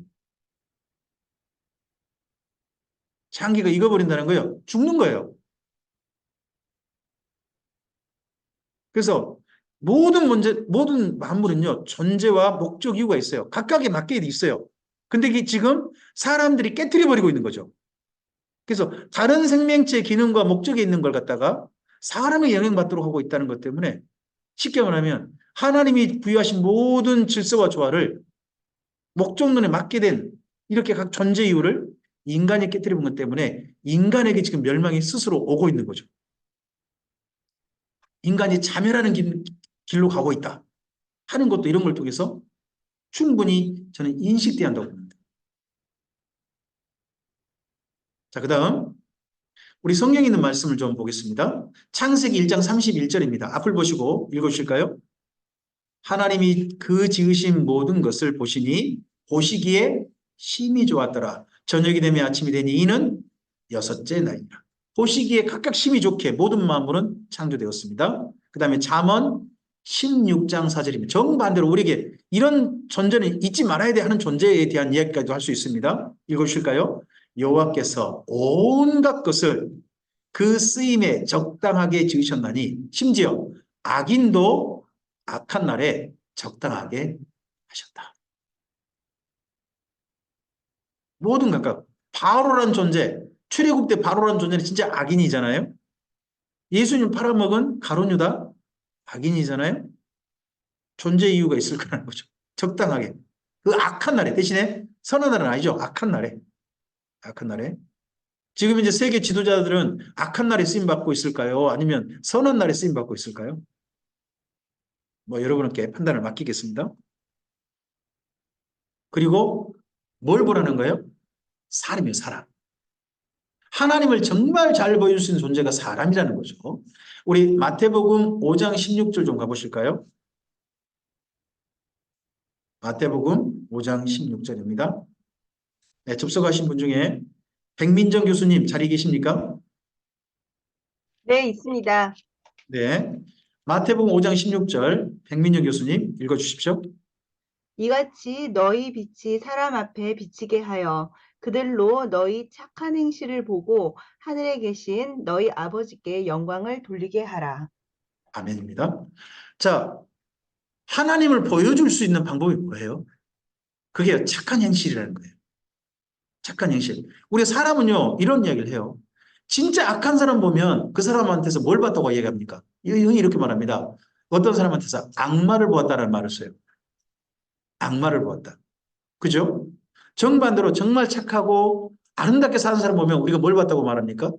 장기가 익어버린다는 거예요. 죽는 거예요. 그래서 모든 만물은요, 존재와 목적 이유가 있어요. 각각에 맞게 있어요. 근데 이게 지금 사람들이 깨트려버리고 있는 거죠. 그래서 다른 생명체의 기능과 목적에 있는 걸 갖다가 사람의 영향받도록 하고 있다는 것 때문에 쉽게 말하면 하나님이 부여하신 모든 질서와 조화를 목적론에 맞게 된 이렇게 각 존재 이유를 인간이 깨트려본 것 때문에 인간에게 지금 멸망이 스스로 오고 있는 거죠. 인간이 자멸하는 길로 가고 있다 하는 것도 이런 걸 통해서 충분히 저는 인식돼야 한다고 봅니다. 자, 그 다음 우리 성경에 있는 말씀을 좀 보겠습니다. 창세기 1장 31절입니다. 앞을 보시고 읽어주실까요? 하나님이 그 지으신 모든 것을 보시기에 심히 좋았더라. 저녁이 되면 아침이 되니 이는 여섯째 날이라. 보시기에 각각 심히 좋게 모든 만물은 창조되었습니다. 그 다음에 잠언 16장 4절입니다. 정반대로 우리에게 이런 존재는 잊지 말아야 돼 하는 존재에 대한 이야기까지도 할 수 있습니다. 읽어주실까요? 여호와께서 온갖 것을 그 쓰임에 적당하게 지으셨나니 심지어 악인도 악한 날에 적당하게 하셨다. 모든 각각 바로란 존재, 출애굽 때 바로란 존재는 진짜 악인이잖아요. 예수님 팔아먹은 가룟 유다 악인이잖아요. 존재 이유가 있을 거라는 거죠. 적당하게. 그 악한 날에 대신에 선한 날은 아니죠. 악한 날에. 악한 날에. 지금 이제 세계 지도자들은 악한 날에 쓰임받고 있을까요? 아니면 선한 날에 쓰임받고 있을까요? 뭐 여러분께 판단을 맡기겠습니다. 그리고 뭘 보라는 거예요? 사람이에요, 사람. 하나님을 정말 잘 보여줄 수 있는 존재가 사람이라는 거죠. 우리 마태복음 5장 16절 좀 가보실까요? 마태복음 5장 16절입니다. 네, 접속하신 분 중에 백민정 교수님 자리 계십니까? 네, 있습니다. 네. 마태복음 5장 16절 백민영 교수님 읽어주십시오. 이같이 너희 빛이 사람 앞에 비치게 하여 그들로 너희 착한 행실을 보고 하늘에 계신 너희 아버지께 영광을 돌리게 하라. 아멘입니다. 자, 하나님을 보여줄 수 있는 방법이 뭐예요? 그게 착한 행실이라는 거예요. 착한 행실. 우리 사람은요, 이런 이야기를 해요. 진짜 악한 사람 보면 그 사람한테서 뭘 봤다고 얘기합니까? 이렇게 말합니다. 어떤 사람한테서 악마를 보았다는 말을 써요. 악마를 보았다. 그죠? 정반대로 정말 착하고 아름답게 사는 사람 보면 우리가 뭘 봤다고 말합니까?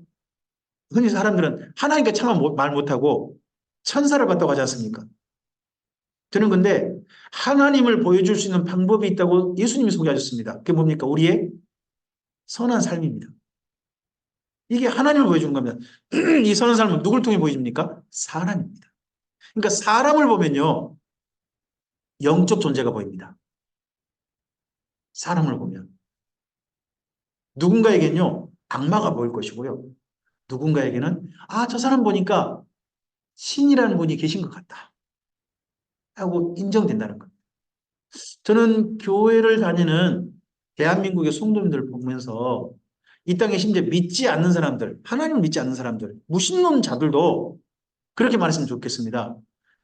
흔히 사람들은 하나님께 차마 말 못하고 천사를 봤다고 하지 않습니까? 저는 근데 하나님을 보여줄 수 있는 방법이 있다고 예수님이 소개하셨습니다. 그게 뭡니까? 우리의 선한 삶입니다. 이게 하나님을 보여주는 겁니다. 이 선한 삶은 누굴 통해 보여줍니까? 사람입니다. 그러니까 사람을 보면요, 영적 존재가 보입니다. 사람을 보면. 누군가에게는요, 악마가 보일 것이고요. 누군가에게는, 아, 저 사람 보니까 신이라는 분이 계신 것 같다. 하고 인정된다는 겁니다. 저는 교회를 다니는 대한민국의 성도님들 보면서 이 땅에 심지어 믿지 않는 사람들, 하나님을 믿지 않는 사람들, 무신론자들도 그렇게 말했으면 좋겠습니다.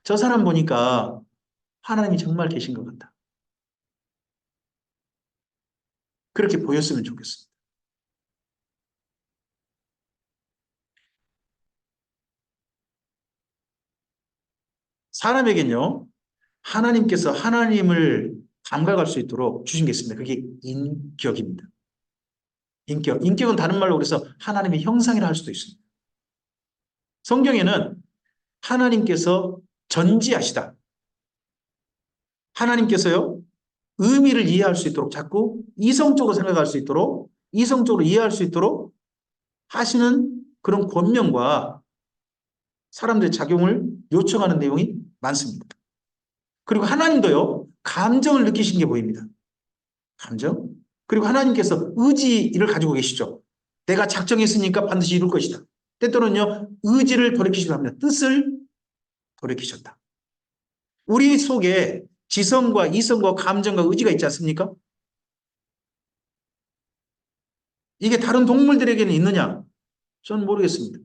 저 사람 보니까 하나님이 정말 계신 것 같다. 그렇게 보였으면 좋겠습니다. 사람에겐요, 하나님께서 하나님을 감각할 수 있도록 주신 게 있습니다. 그게 인격입니다. 인격. 인격은 다른 말로 그래서 하나님의 형상이라 할 수도 있습니다. 성경에는 하나님께서 전지하시다. 하나님께서요, 의미를 이해할 수 있도록 자꾸 이성적으로 생각할 수 있도록, 이성적으로 이해할 수 있도록 하시는 그런 권면과 사람들의 작용을 요청하는 내용이 많습니다. 그리고 하나님도요, 감정을 느끼신 게 보입니다. 감정. 그리고 하나님께서 의지를 가지고 계시죠. 내가 작정했으니까 반드시 이룰 것이다. 때때로는요, 의지를 돌이키시기도 합니다. 뜻을 돌이키셨다. 우리 속에 지성과 이성과 감정과 의지가 있지 않습니까? 이게 다른 동물들에게는 있느냐? 저는 모르겠습니다.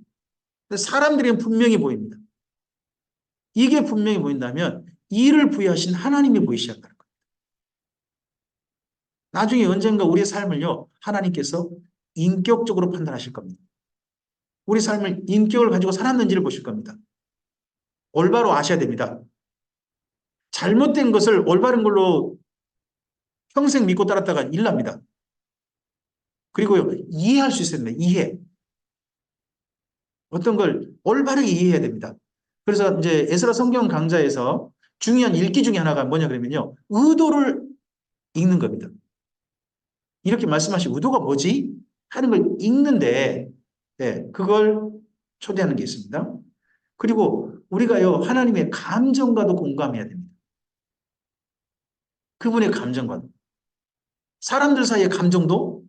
근데 사람들에게는 분명히 보입니다. 이게 분명히 보인다면 이를 부여하신 하나님이 보이셔야 한다는 겁니다. 나중에 언젠가 우리의 삶을요, 하나님께서 인격적으로 판단하실 겁니다. 우리 삶을 인격을 가지고 살았는지를 보실 겁니다. 올바로 아셔야 됩니다. 잘못된 것을 올바른 걸로 평생 믿고 따랐다가 일납니다. 그리고요, 이해할 수 있어야 됩니다. 이해. 어떤 걸 올바르게 이해해야 됩니다. 그래서 이제 에스라 성경 강좌에서 중요한 읽기 중에 하나가 뭐냐 그러면요, 의도를 읽는 겁니다. 이렇게 말씀하신 의도가 뭐지? 하는 걸 읽는데, 네, 그걸 초대하는 게 있습니다. 그리고 우리가요, 하나님의 감정과도 공감해야 됩니다. 그분의 감정과. 사람들 사이의 감정도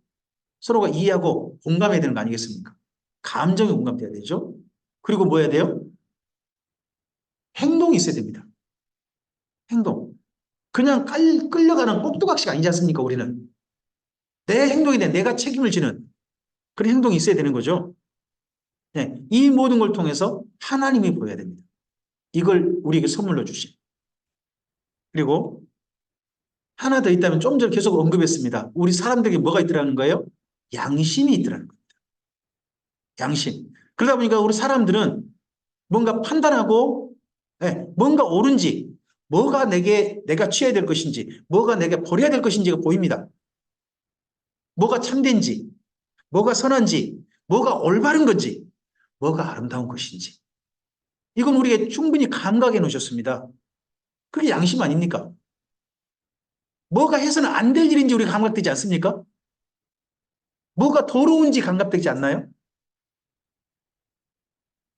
서로가 이해하고 공감해야 되는 거 아니겠습니까? 감정이 공감돼야 되죠. 그리고 뭐 해야 돼요? 행동이 있어야 됩니다. 행동. 그냥 끌려가는 꼭두각시가 아니지 않습니까, 우리는? 내 행동에 대해 내가 책임을 지는 그런 행동이 있어야 되는 거죠. 네, 이 모든 걸 통해서 하나님이 보여야 됩니다. 이걸 우리에게 선물로 주신. 그리고 하나 더 있다면 좀 전에 계속 언급했습니다. 우리 사람들에게 뭐가 있더라는 거예요? 양심이 있더라는 겁니다. 양심. 그러다 보니까 우리 사람들은 뭔가 판단하고, 네, 뭔가 옳은지, 뭐가 내가 취해야 될 것인지, 뭐가 내가 버려야 될 것인지가 보입니다. 뭐가 참된지, 뭐가 선한지, 뭐가 올바른 건지, 뭐가 아름다운 것인지. 이건 우리에게 충분히 감각해 놓으셨습니다. 그게 양심 아닙니까? 뭐가 해서는 안 될 일인지 우리가 감각되지 않습니까? 뭐가 더러운지 감각되지 않나요?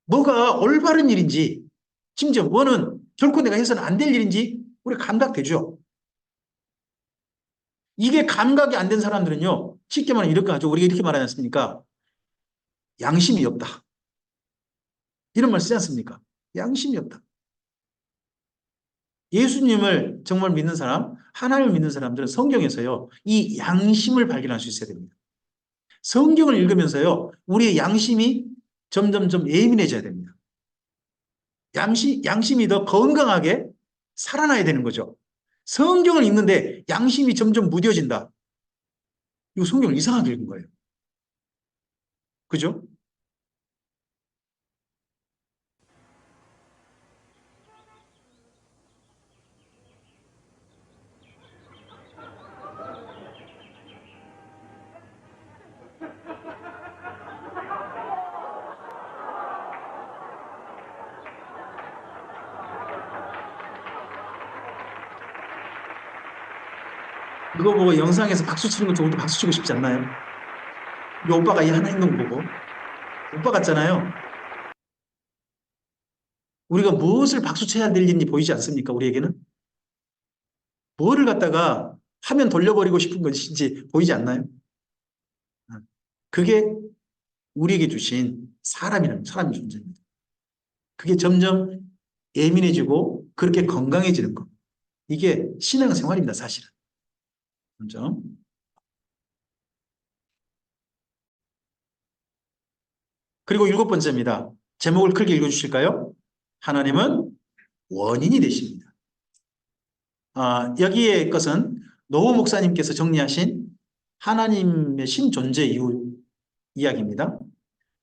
뭐가 올바른 일인지, 심지어 뭐는 결코 내가 해서는 안 될 일인지 우리가 감각되죠. 이게 감각이 안 된 사람들은요, 쉽게 말하면 이렇게 하죠. 우리가 이렇게 말하지 않습니까? 양심이 없다. 이런 말 쓰지 않습니까? 양심이 없다. 예수님을 정말 믿는 사람, 하나님을 믿는 사람들은 성경에서요, 이 양심을 발견할 수 있어야 됩니다. 성경을 읽으면서요, 우리의 양심이 점점점 예민해져야 됩니다. 양심이 더 건강하게 살아나야 되는 거죠. 성경을 읽는데 양심이 점점 무뎌진다. 이거 성경을 이상하게 읽은 거예요. 그죠? 그거 보고 영상에서 박수 치는 거 저것도 박수 치고 싶지 않나요? 이 오빠가 이 하나 있는 거 보고. 오빠 같잖아요. 우리가 무엇을 박수 쳐야 될 일인지 보이지 않습니까? 우리에게는? 뭐를 갖다가 화면 돌려버리고 싶은 것인지 보이지 않나요? 그게 우리에게 주신 사람의 존재입니다. 그게 점점 예민해지고 그렇게 건강해지는 것. 이게 신앙생활입니다, 사실은. 그렇죠? 그리고 7번째입니다. 제목을 크게 읽어주실까요? 하나님은 원인이 되십니다. 여기에 것은 노호 목사님께서 정리하신 하나님의 신존재 이유 이야기입니다.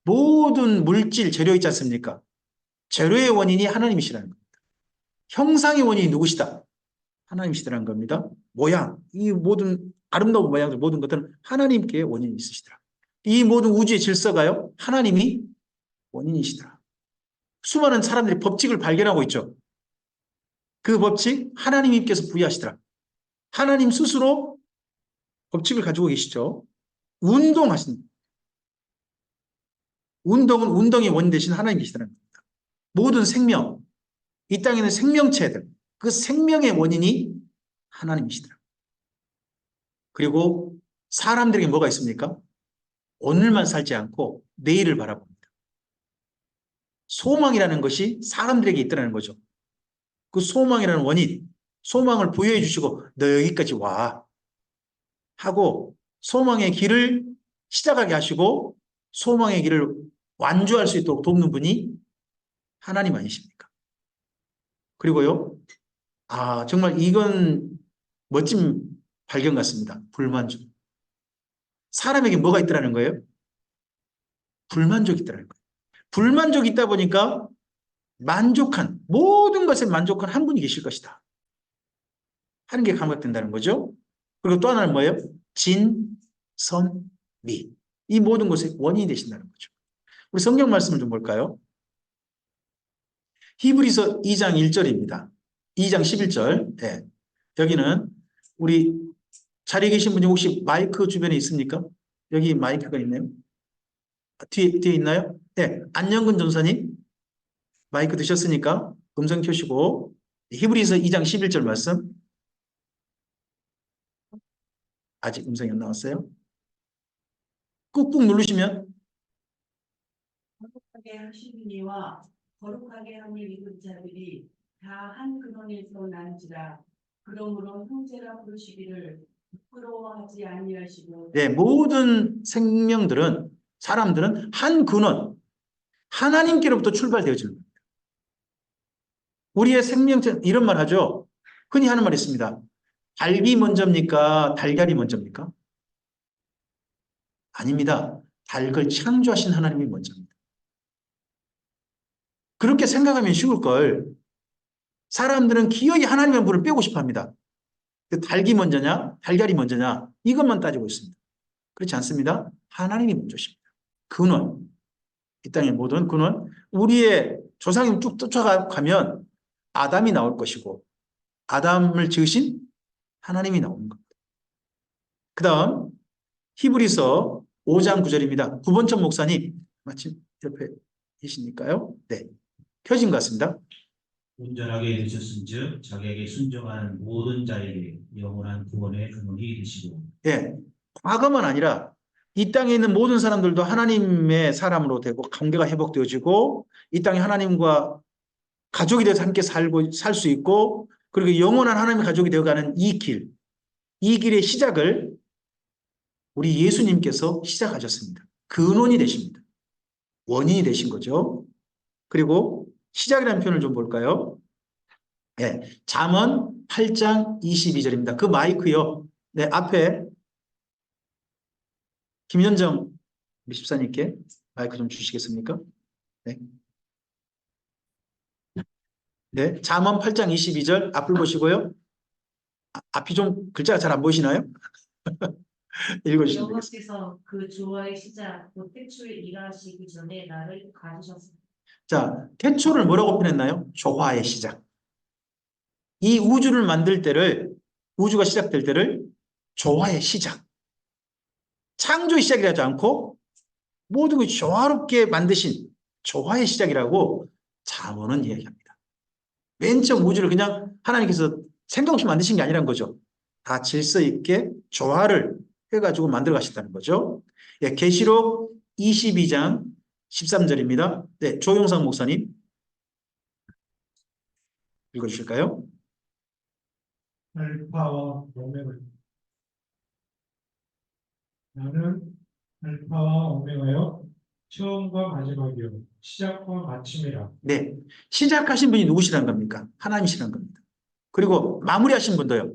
모든 물질, 재료 있지 않습니까? 재료의 원인이 하나님이시라는 겁니다. 형상의 원인이 누구시다? 하나님이시라는 겁니다. 모양, 이 모든 아름다운 모양들, 모든 것들은 하나님께 원인이 있으시더라. 이 모든 우주의 질서가요, 하나님이 원인이시더라. 수많은 사람들이 법칙을 발견하고 있죠. 그 법칙 하나님께서 부여하시더라. 하나님 스스로 법칙을 가지고 계시죠. 운동하신, 운동은 운동의 원인 되신 하나님이시더라는 겁니다. 모든 생명, 이 땅에 있는 생명체들, 그 생명의 원인이 하나님이시더라. 그리고 사람들에게 뭐가 있습니까? 오늘만 살지 않고 내일을 바라봅니다. 소망이라는 것이 사람들에게 있다는 거죠. 그 소망이라는 원인, 소망을 부여해 주시고 너 여기까지 와 하고 소망의 길을 시작하게 하시고 소망의 길을 완주할 수 있도록 돕는 분이 하나님 아니십니까? 그리고요, 정말 이건 멋진 발견 같습니다. 불만족. 사람에게 뭐가 있다는 거예요? 불만족이 있다는 거예요. 불만족이 있다 보니까 모든 것에 만족한 한 분이 계실 것이다 하는 게 감각된다는 거죠. 그리고 또 하나는 뭐예요? 진, 선, 미. 이 모든 것의 원인이 되신다는 거죠. 우리 성경 말씀을 좀 볼까요? 히브리서 2장 1절입니다. 2장 11절. 네. 여기는 우리 자리에 계신 분이 혹시 마이크 주변에 있습니까? 여기 마이크가 있네요. 뒤에 있나요? 네. 안영근 전사님 마이크 드셨으니까 음성 켜시고 히브리서 2장 11절 말씀. 아직 음성이 안 나왔어요? 꾹꾹 누르시면 거룩하게 하시니와 거룩하게 함을 입은 자들이 다 한 근원에서 난지라. 그러므로 형제라 부르시기를 부끄러워하지 아니하시고. 네, 모든 생명들은 사람들은 한 근원 하나님께로부터 출발되어지는 겁니다. 우리의 생명체 이런 말 하죠. 흔히 하는 말이 있습니다. 닭이 먼저입니까? 달걀이 먼저입니까? 아닙니다. 닭을 창조하신 하나님이 먼저입니다. 그렇게 생각하면 쉬울 걸. 사람들은 기어이 하나님의 분을 빼고 싶어 합니다. 닭이 먼저냐? 달걀이 먼저냐? 이것만 따지고 있습니다. 그렇지 않습니다. 하나님이 먼저십니다. 근원. 이 땅의 모든 근원. 우리의 조상님 쭉 쫓아가면 아담이 나올 것이고 아담을 지으신 하나님이 나오는 겁니다. 그 다음 히브리서 5장 9절입니다. 구본천 목사님 마침 옆에 계시니까요. 네, 켜진 것 같습니다. 온전하게 되셨은즉 자기에게 순종하는 모든 자에게 영원한 구원의 근원이 되시고. 네, 과거만 아니라 이 땅에 있는 모든 사람들도 하나님의 사람으로 되고 관계가 회복되어지고 이 땅에 하나님과 가족이 돼서 함께 살 수 있고 그리고 영원한 하나님의 가족이 되어가는 이 길의 시작을 우리 예수님께서 시작하셨습니다. 근원이 되십니다. 원인이 되신 거죠. 그리고 시작이라는 표현을 좀 볼까요? 네, 잠언 8장 22절입니다. 그 마이크요. 네, 앞에 김현정 우리 집사님께 마이크 좀 주시겠습니까? 네. 네, 잠언 8장 22절 앞을 보시고요. 앞이 좀 글자가 잘 안 보이시나요? 읽어주시면 되겠습니다. 여호와께서 그 조화의 시작 곧 태초에 일하시기 전에 나를 가지셨습니다. 자, 태초를 뭐라고 표현했나요? 조화의 시작. 이 우주를 만들 때를, 우주가 시작될 때를 조화의 시작. 창조의 시작이라 하지 않고 모든 것이 조화롭게 만드신 조화의 시작이라고 잠언은 이야기합니다. 맨 처음 우주를 그냥 하나님께서 생각 없이 만드신 게 아니란 거죠. 다 질서 있게 조화를 해가지고 만들어 가셨다는 거죠. 예, 계시록 22장 13절입니다. 네, 조용상 목사님 읽어주실까요? 알파와 오메가. 나는 알파와 오메가요, 처음과 마지막이요, 시작과 마침이라. 네, 시작하신 분이 누구시란 겁니까? 하나님이시란 겁니다. 그리고 마무리하신 분도요,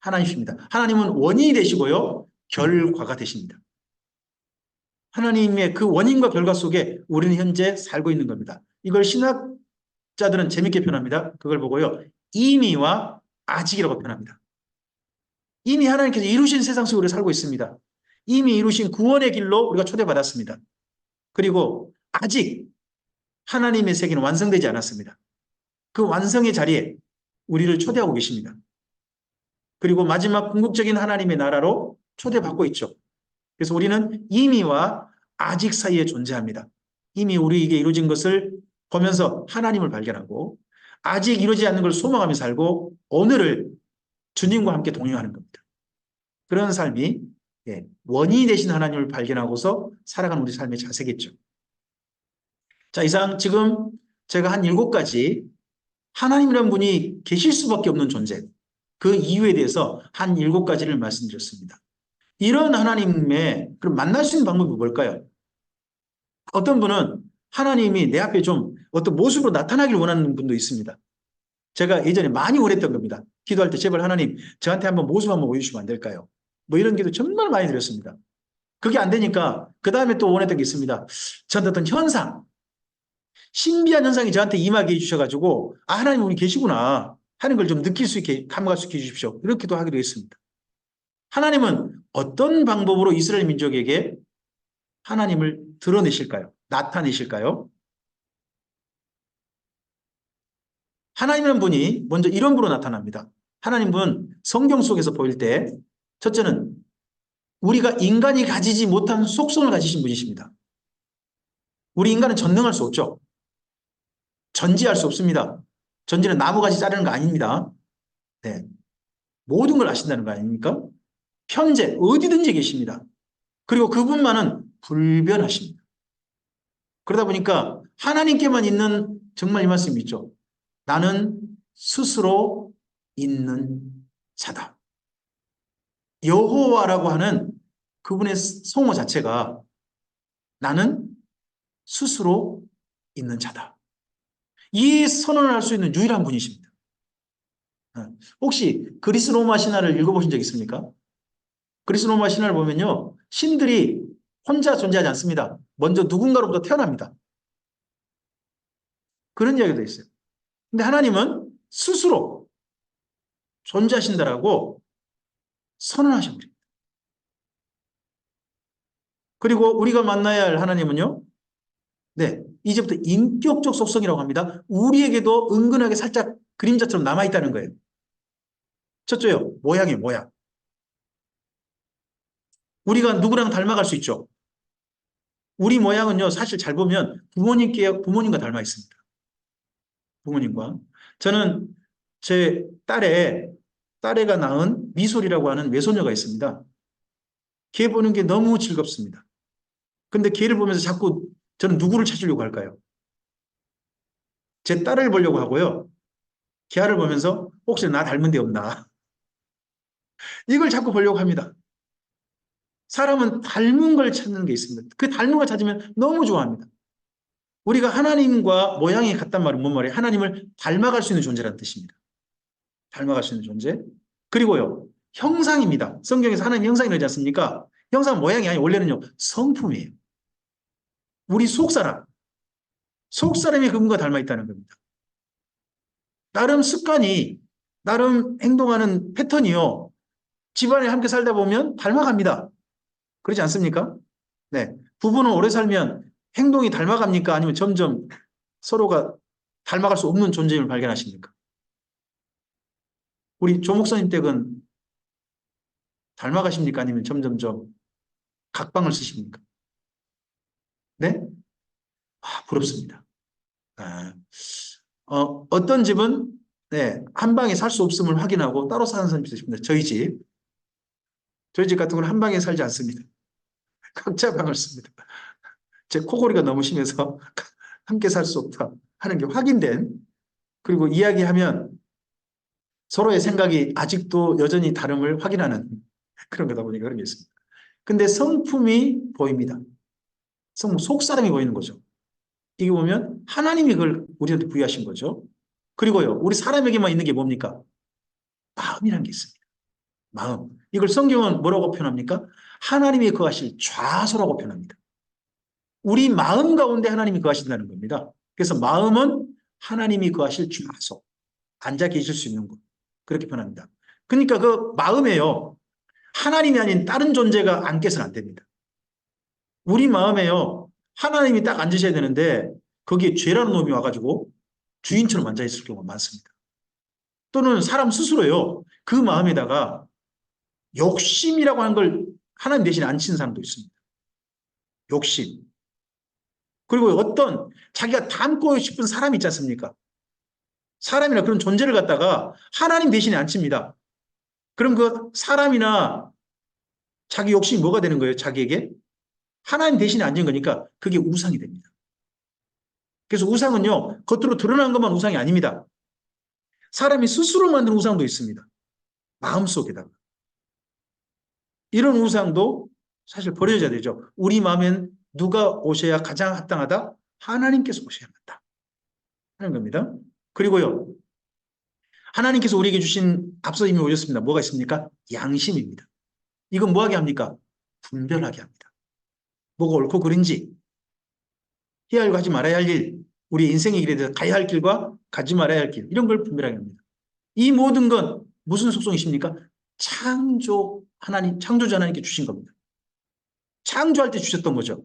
하나님이십니다. 하나님은 원인이 되시고요, 결과가 되십니다. 하나님의 그 원인과 결과 속에 우리는 현재 살고 있는 겁니다. 이걸 신학자들은 재밌게 표현합니다. 그걸 보고요, 이미와 아직이라고 표현합니다. 이미 하나님께서 이루신 세상 속에 우리가 살고 있습니다. 이미 이루신 구원의 길로 우리가 초대받았습니다. 그리고 아직 하나님의 세계는 완성되지 않았습니다. 그 완성의 자리에 우리를 초대하고 계십니다. 그리고 마지막 궁극적인 하나님의 나라로 초대받고 있죠. 그래서 우리는 이미와 아직 사이에 존재합니다. 이미 우리에게 이루어진 것을 보면서 하나님을 발견하고 아직 이루어지지 않는 걸 소망하며 살고 오늘을 주님과 함께 동행하는 겁니다. 그런 삶이 원인이 되신 하나님을 발견하고서 살아가는 우리 삶의 자세겠죠. 자, 이상 지금 제가 한 7가지 하나님이라는 분이 계실 수밖에 없는 존재, 그 이유에 대해서 한 7가지를 말씀드렸습니다. 이런 하나님의 그럼 만날 수 있는 방법이 뭘까요? 어떤 분은 하나님이 내 앞에 좀 어떤 모습으로 나타나기를 원하는 분도 있습니다. 제가 예전에 많이 원했던 겁니다. 기도할 때 제발 하나님 저한테 한번 모습 한번 보여주시면 안 될까요? 뭐 이런 기도 정말 많이 드렸습니다. 그게 안 되니까 그 다음에 또 원했던 게 있습니다. 저한테 어떤 현상, 신비한 현상이 저한테 임하게 해주셔가지고 아 하나님 우리 계시구나 하는 걸 좀 느낄 수 있게 감각할 수 있게 해주십시오. 이렇게도 하기도 했습니다. 하나님은 어떤 방법으로 이스라엘 민족에게 하나님을 드러내실까요? 나타내실까요? 하나님이라는 분이 먼저 이런 분으로 나타납니다. 하나님은 성경 속에서 보일 때 첫째는 우리가 인간이 가지지 못한 속성을 가지신 분이십니다. 우리 인간은 전능할 수 없죠. 전지할 수 없습니다. 전지는 나무가지 자르는 거 아닙니다. 네. 모든 걸 아신다는 거 아닙니까? 현재 어디든지 계십니다. 그리고 그분만은 불변하십니다. 그러다 보니까 하나님께만 있는 정말 이 말씀이 있죠. 나는 스스로 있는 자다. 여호와라고 하는 그분의 성호 자체가 나는 스스로 있는 자다. 이 선언을 할 수 있는 유일한 분이십니다. 혹시 그리스 로마 신화를 읽어보신 적 있습니까? 그리스 로마 신화를 보면요, 신들이 혼자 존재하지 않습니다. 먼저 누군가로부터 태어납니다. 그런 이야기도 있어요. 근데 하나님은 스스로 존재하신다라고 선언하셔버립니다. 그리고 우리가 만나야 할 하나님은요, 네, 이제부터 인격적 속성이라고 합니다. 우리에게도 은근하게 살짝 그림자처럼 남아있다는 거예요. 첫째요, 모양이에요, 모양. 우리가 누구랑 닮아갈 수 있죠. 우리 모양은요, 사실 잘 보면 부모님과 닮아 있습니다. 부모님과. 저는 제 딸애가 낳은 미솔이라고 하는 외손녀가 있습니다. 걔 보는 게 너무 즐겁습니다. 근데 걔를 보면서 자꾸 저는 누구를 찾으려고 할까요? 제 딸을 보려고 하고요. 걔를 보면서 혹시 나 닮은 데 없나? 이걸 자꾸 보려고 합니다. 사람은 닮은 걸 찾는 게 있습니다. 그 닮은 걸 찾으면 너무 좋아합니다. 우리가 하나님과 모양이 같단 말은 뭔 말이에요? 하나님을 닮아갈 수 있는 존재라는 뜻입니다. 닮아갈 수 있는 존재. 그리고요, 형상입니다. 성경에서 하나님 형상이 되지 않습니까? 형상은 모양이 아니고 원래는요, 성품이에요. 우리 속사람이 그분과 닮아 있다는 겁니다. 나름 습관이, 나름 행동하는 패턴이요, 집안에 함께 살다 보면 닮아갑니다. 그렇지 않습니까? 네. 부부는 오래 살면 행동이 닮아갑니까? 아니면 점점 서로가 닮아갈 수 없는 존재임을 발견하십니까? 우리 조 목사님 댁은 닮아가십니까? 아니면 점점점 각방을 쓰십니까? 네? 부럽습니다. 어떤 집은 네, 한 방에 살 수 없음을 확인하고 따로 사는 사람이 있습니다. 저희 집 같은 경우는 한 방에 살지 않습니다. 각자 방을 씁니다. 제 코골이가 너무 심해서 함께 살 수 없다 하는 게 확인된, 그리고 이야기하면 서로의 생각이 아직도 여전히 다름을 확인하는 그런 거다 보니까 그런 게 있습니다. 근데 성품이 보입니다. 성품, 속사람이 보이는 거죠. 이게 보면 하나님이 그걸 우리한테 부여하신 거죠. 그리고요, 우리 사람에게만 있는 게 뭡니까? 마음이라는 게 있습니다. 마음. 이걸 성경은 뭐라고 표현합니까? 하나님이 거하실 좌소라고 표현합니다. 우리 마음 가운데 하나님이 거하신다는 겁니다. 그래서 마음은 하나님이 거하실 좌소, 앉아 계실 수 있는 곳, 그렇게 표현합니다. 그러니까 그 마음에요, 하나님이 아닌 다른 존재가 앉게서는 안 됩니다. 우리 마음에요, 하나님이 딱 앉으셔야 되는데 거기에 죄라는 놈이 와가지고 주인처럼 앉아있을 경우가 많습니다. 또는 사람 스스로요, 그 마음에다가 욕심이라고 하는 걸 하나님 대신에 앉힌 사람도 있습니다. 욕심. 그리고 어떤 자기가 닮고 싶은 사람이 있지 않습니까? 사람이나 그런 존재를 갖다가 하나님 대신에 앉힙니다. 그럼 그 사람이나 자기 욕심이 뭐가 되는 거예요? 자기에게? 하나님 대신에 앉은 거니까 그게 우상이 됩니다. 그래서 우상은요, 겉으로 드러난 것만 우상이 아닙니다. 사람이 스스로 만든 우상도 있습니다. 마음속에다가. 이런 우상도 사실 버려져야 되죠. 우리 마음엔 누가 오셔야 가장 합당하다? 하나님께서 오셔야 한다 하는 겁니다. 그리고요, 하나님께서 우리에게 주신, 앞서 이미 올렸습니다. 뭐가 있습니까? 양심입니다. 이건 뭐하게 합니까? 분별하게 합니다. 뭐가 옳고 그른지, 해야 할 거 하지 말아야 할 일, 우리 인생의 길에 대해서 가야 할 길과 가지 말아야 할 길, 이런 걸 분별하게 합니다. 이 모든 건 무슨 속성이십니까? 창조자 하나님께 주신 겁니다. 창조할 때 주셨던 거죠.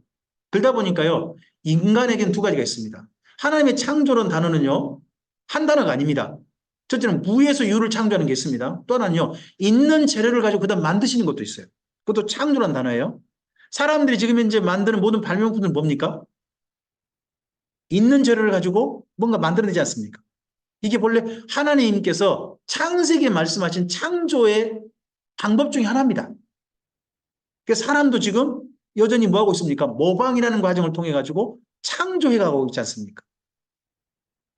그러다 보니까요, 인간에겐 두 가지가 있습니다. 하나님의 창조라는 단어는요, 한 단어가 아닙니다. 첫째는 무에서 유를 창조하는 게 있습니다. 또 하나는요, 있는 재료를 가지고 그다음 만드시는 것도 있어요. 그것도 창조라는 단어예요. 사람들이 지금 현재 만드는 모든 발명품들은 뭡니까? 있는 재료를 가지고 뭔가 만들어내지 않습니까? 이게 본래 하나님께서 창세기에 말씀하신 창조의 방법 중에 하나입니다. 그래서 사람도 지금 여전히 뭐하고 있습니까? 모방이라는 과정을 통해 가지고 창조해가고 있지 않습니까?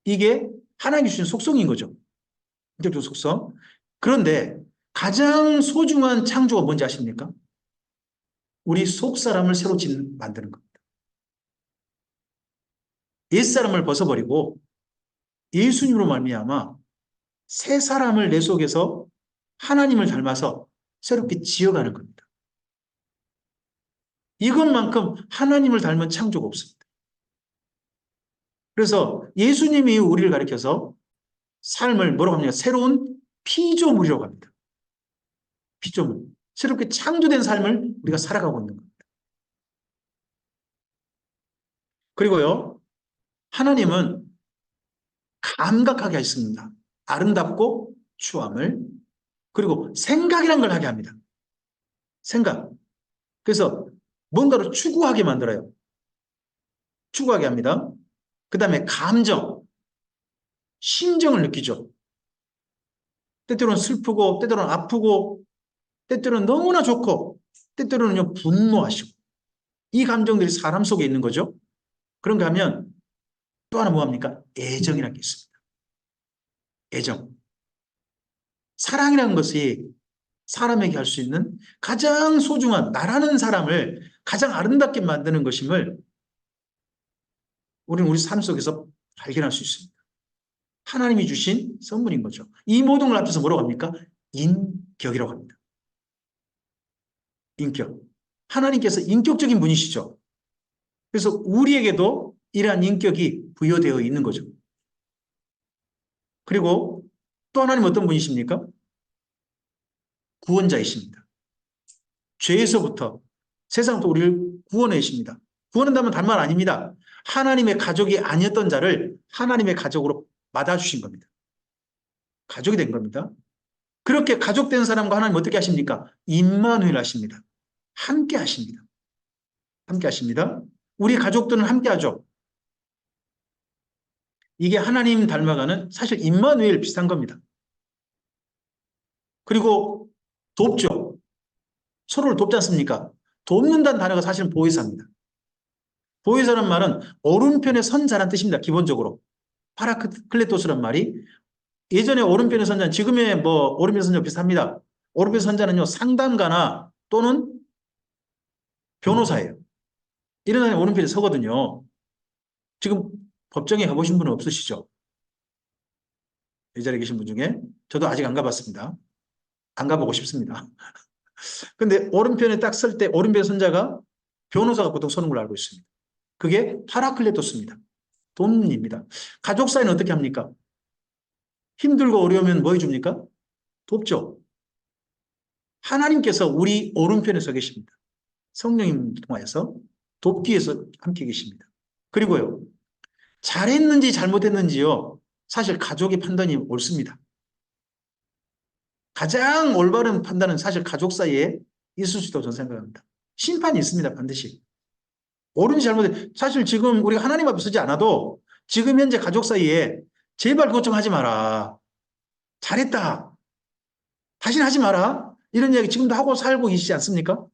이게 하나님이 주신 속성인 거죠. 인격적 속성. 그런데 가장 소중한 창조가 뭔지 아십니까? 우리 속사람을 새로 만드는 겁니다. 옛사람을 벗어버리고 예수님으로 말미암아 새 사람을 내 속에서 하나님을 닮아서 새롭게 지어가는 겁니다. 이것만큼 하나님을 닮은 창조가 없습니다. 그래서 예수님이 우리를 가리켜서 삶을 뭐라고 합니까? 새로운 피조물이라고 합니다. 피조물. 새롭게 창조된 삶을 우리가 살아가고 있는 겁니다. 그리고요, 하나님은 감각하게 하셨습니다. 아름답고 추함을. 그리고 생각이란 걸 하게 합니다. 생각. 그래서 뭔가를 추구하게 만들어요. 추구하게 합니다. 그 다음에 감정, 심정을 느끼죠. 때때로는 슬프고, 때때로는 아프고, 때때로는 너무나 좋고, 때때로는 분노하시고. 이 감정들이 사람 속에 있는 거죠. 그런가 하면 또 하나 뭐합니까? 애정이라는 게 있습니다. 애정. 사랑이라는 것이 사람에게 할 수 있는 가장 소중한 나라는 사람을 가장 아름답게 만드는 것임을 우리는 우리 삶 속에서 발견할 수 있습니다. 하나님이 주신 선물인 거죠. 이 모든 걸 합쳐서 뭐라고 합니까? 인격이라고 합니다. 인격. 하나님께서 인격적인 분이시죠. 그래서 우리에게도 이러한 인격이 부여되어 있는 거죠. 그리고 또 하나님 어떤 분이십니까? 구원자이십니다. 죄에서부터 세상부터 우리를 구원해 주십니다. 구원한다면 다른 말 아닙니다. 하나님의 가족이 아니었던 자를 하나님의 가족으로 받아주신 겁니다. 가족이 된 겁니다. 그렇게 가족된 사람과 하나님 어떻게 하십니까? 임마누엘 하십니다. 함께 하십니다. 함께 하십니다. 우리 가족들은 함께 하죠. 이게 하나님 닮아가는 사실 임마누엘 비슷한 겁니다. 그리고 돕죠. 서로를 돕지 않습니까? 돕는다는 단어가 사실은 보혜사입니다. 보혜사란 말은 오른편에 선자란 뜻입니다. 기본적으로. 파라클레토스란 말이 예전에 오른편의 선자는 지금의 오른편 선자 비슷합니다. 오른편 선자는요 상담가나 또는 변호사예요. 이런 사람이 오른편에 서거든요. 지금 법정에 가보신 분은 없으시죠? 이 자리에 계신 분 중에 저도 아직 안 가봤습니다. 안 가보고 싶습니다. 근데 오른편에 딱 설 때 오른편 선자가 변호사가 보통 서는 걸로 알고 있습니다. 그게 파라클레토스입니다. 돕입니다. 가족 사이는 어떻게 합니까? 힘들고 어려우면 뭐 해줍니까? 돕죠. 하나님께서 우리 오른편에 서 계십니다. 성령님 통하여서 돕기 위해서 함께 계십니다. 그리고요, 잘했는지 잘못했는지요, 사실 가족의 판단이 옳습니다. 가장 올바른 판단은 사실 가족 사이에 있을 수 있다고 저는 생각합니다. 심판이 있습니다, 반드시. 옳은지 잘못해. 사실 지금 우리가 하나님 앞에 서지 않아도 지금 현재 가족 사이에 제발 그것 좀 하지 마라. 잘했다. 다시는 하지 마라. 이런 이야기 지금도 하고 살고 계시지 않습니까?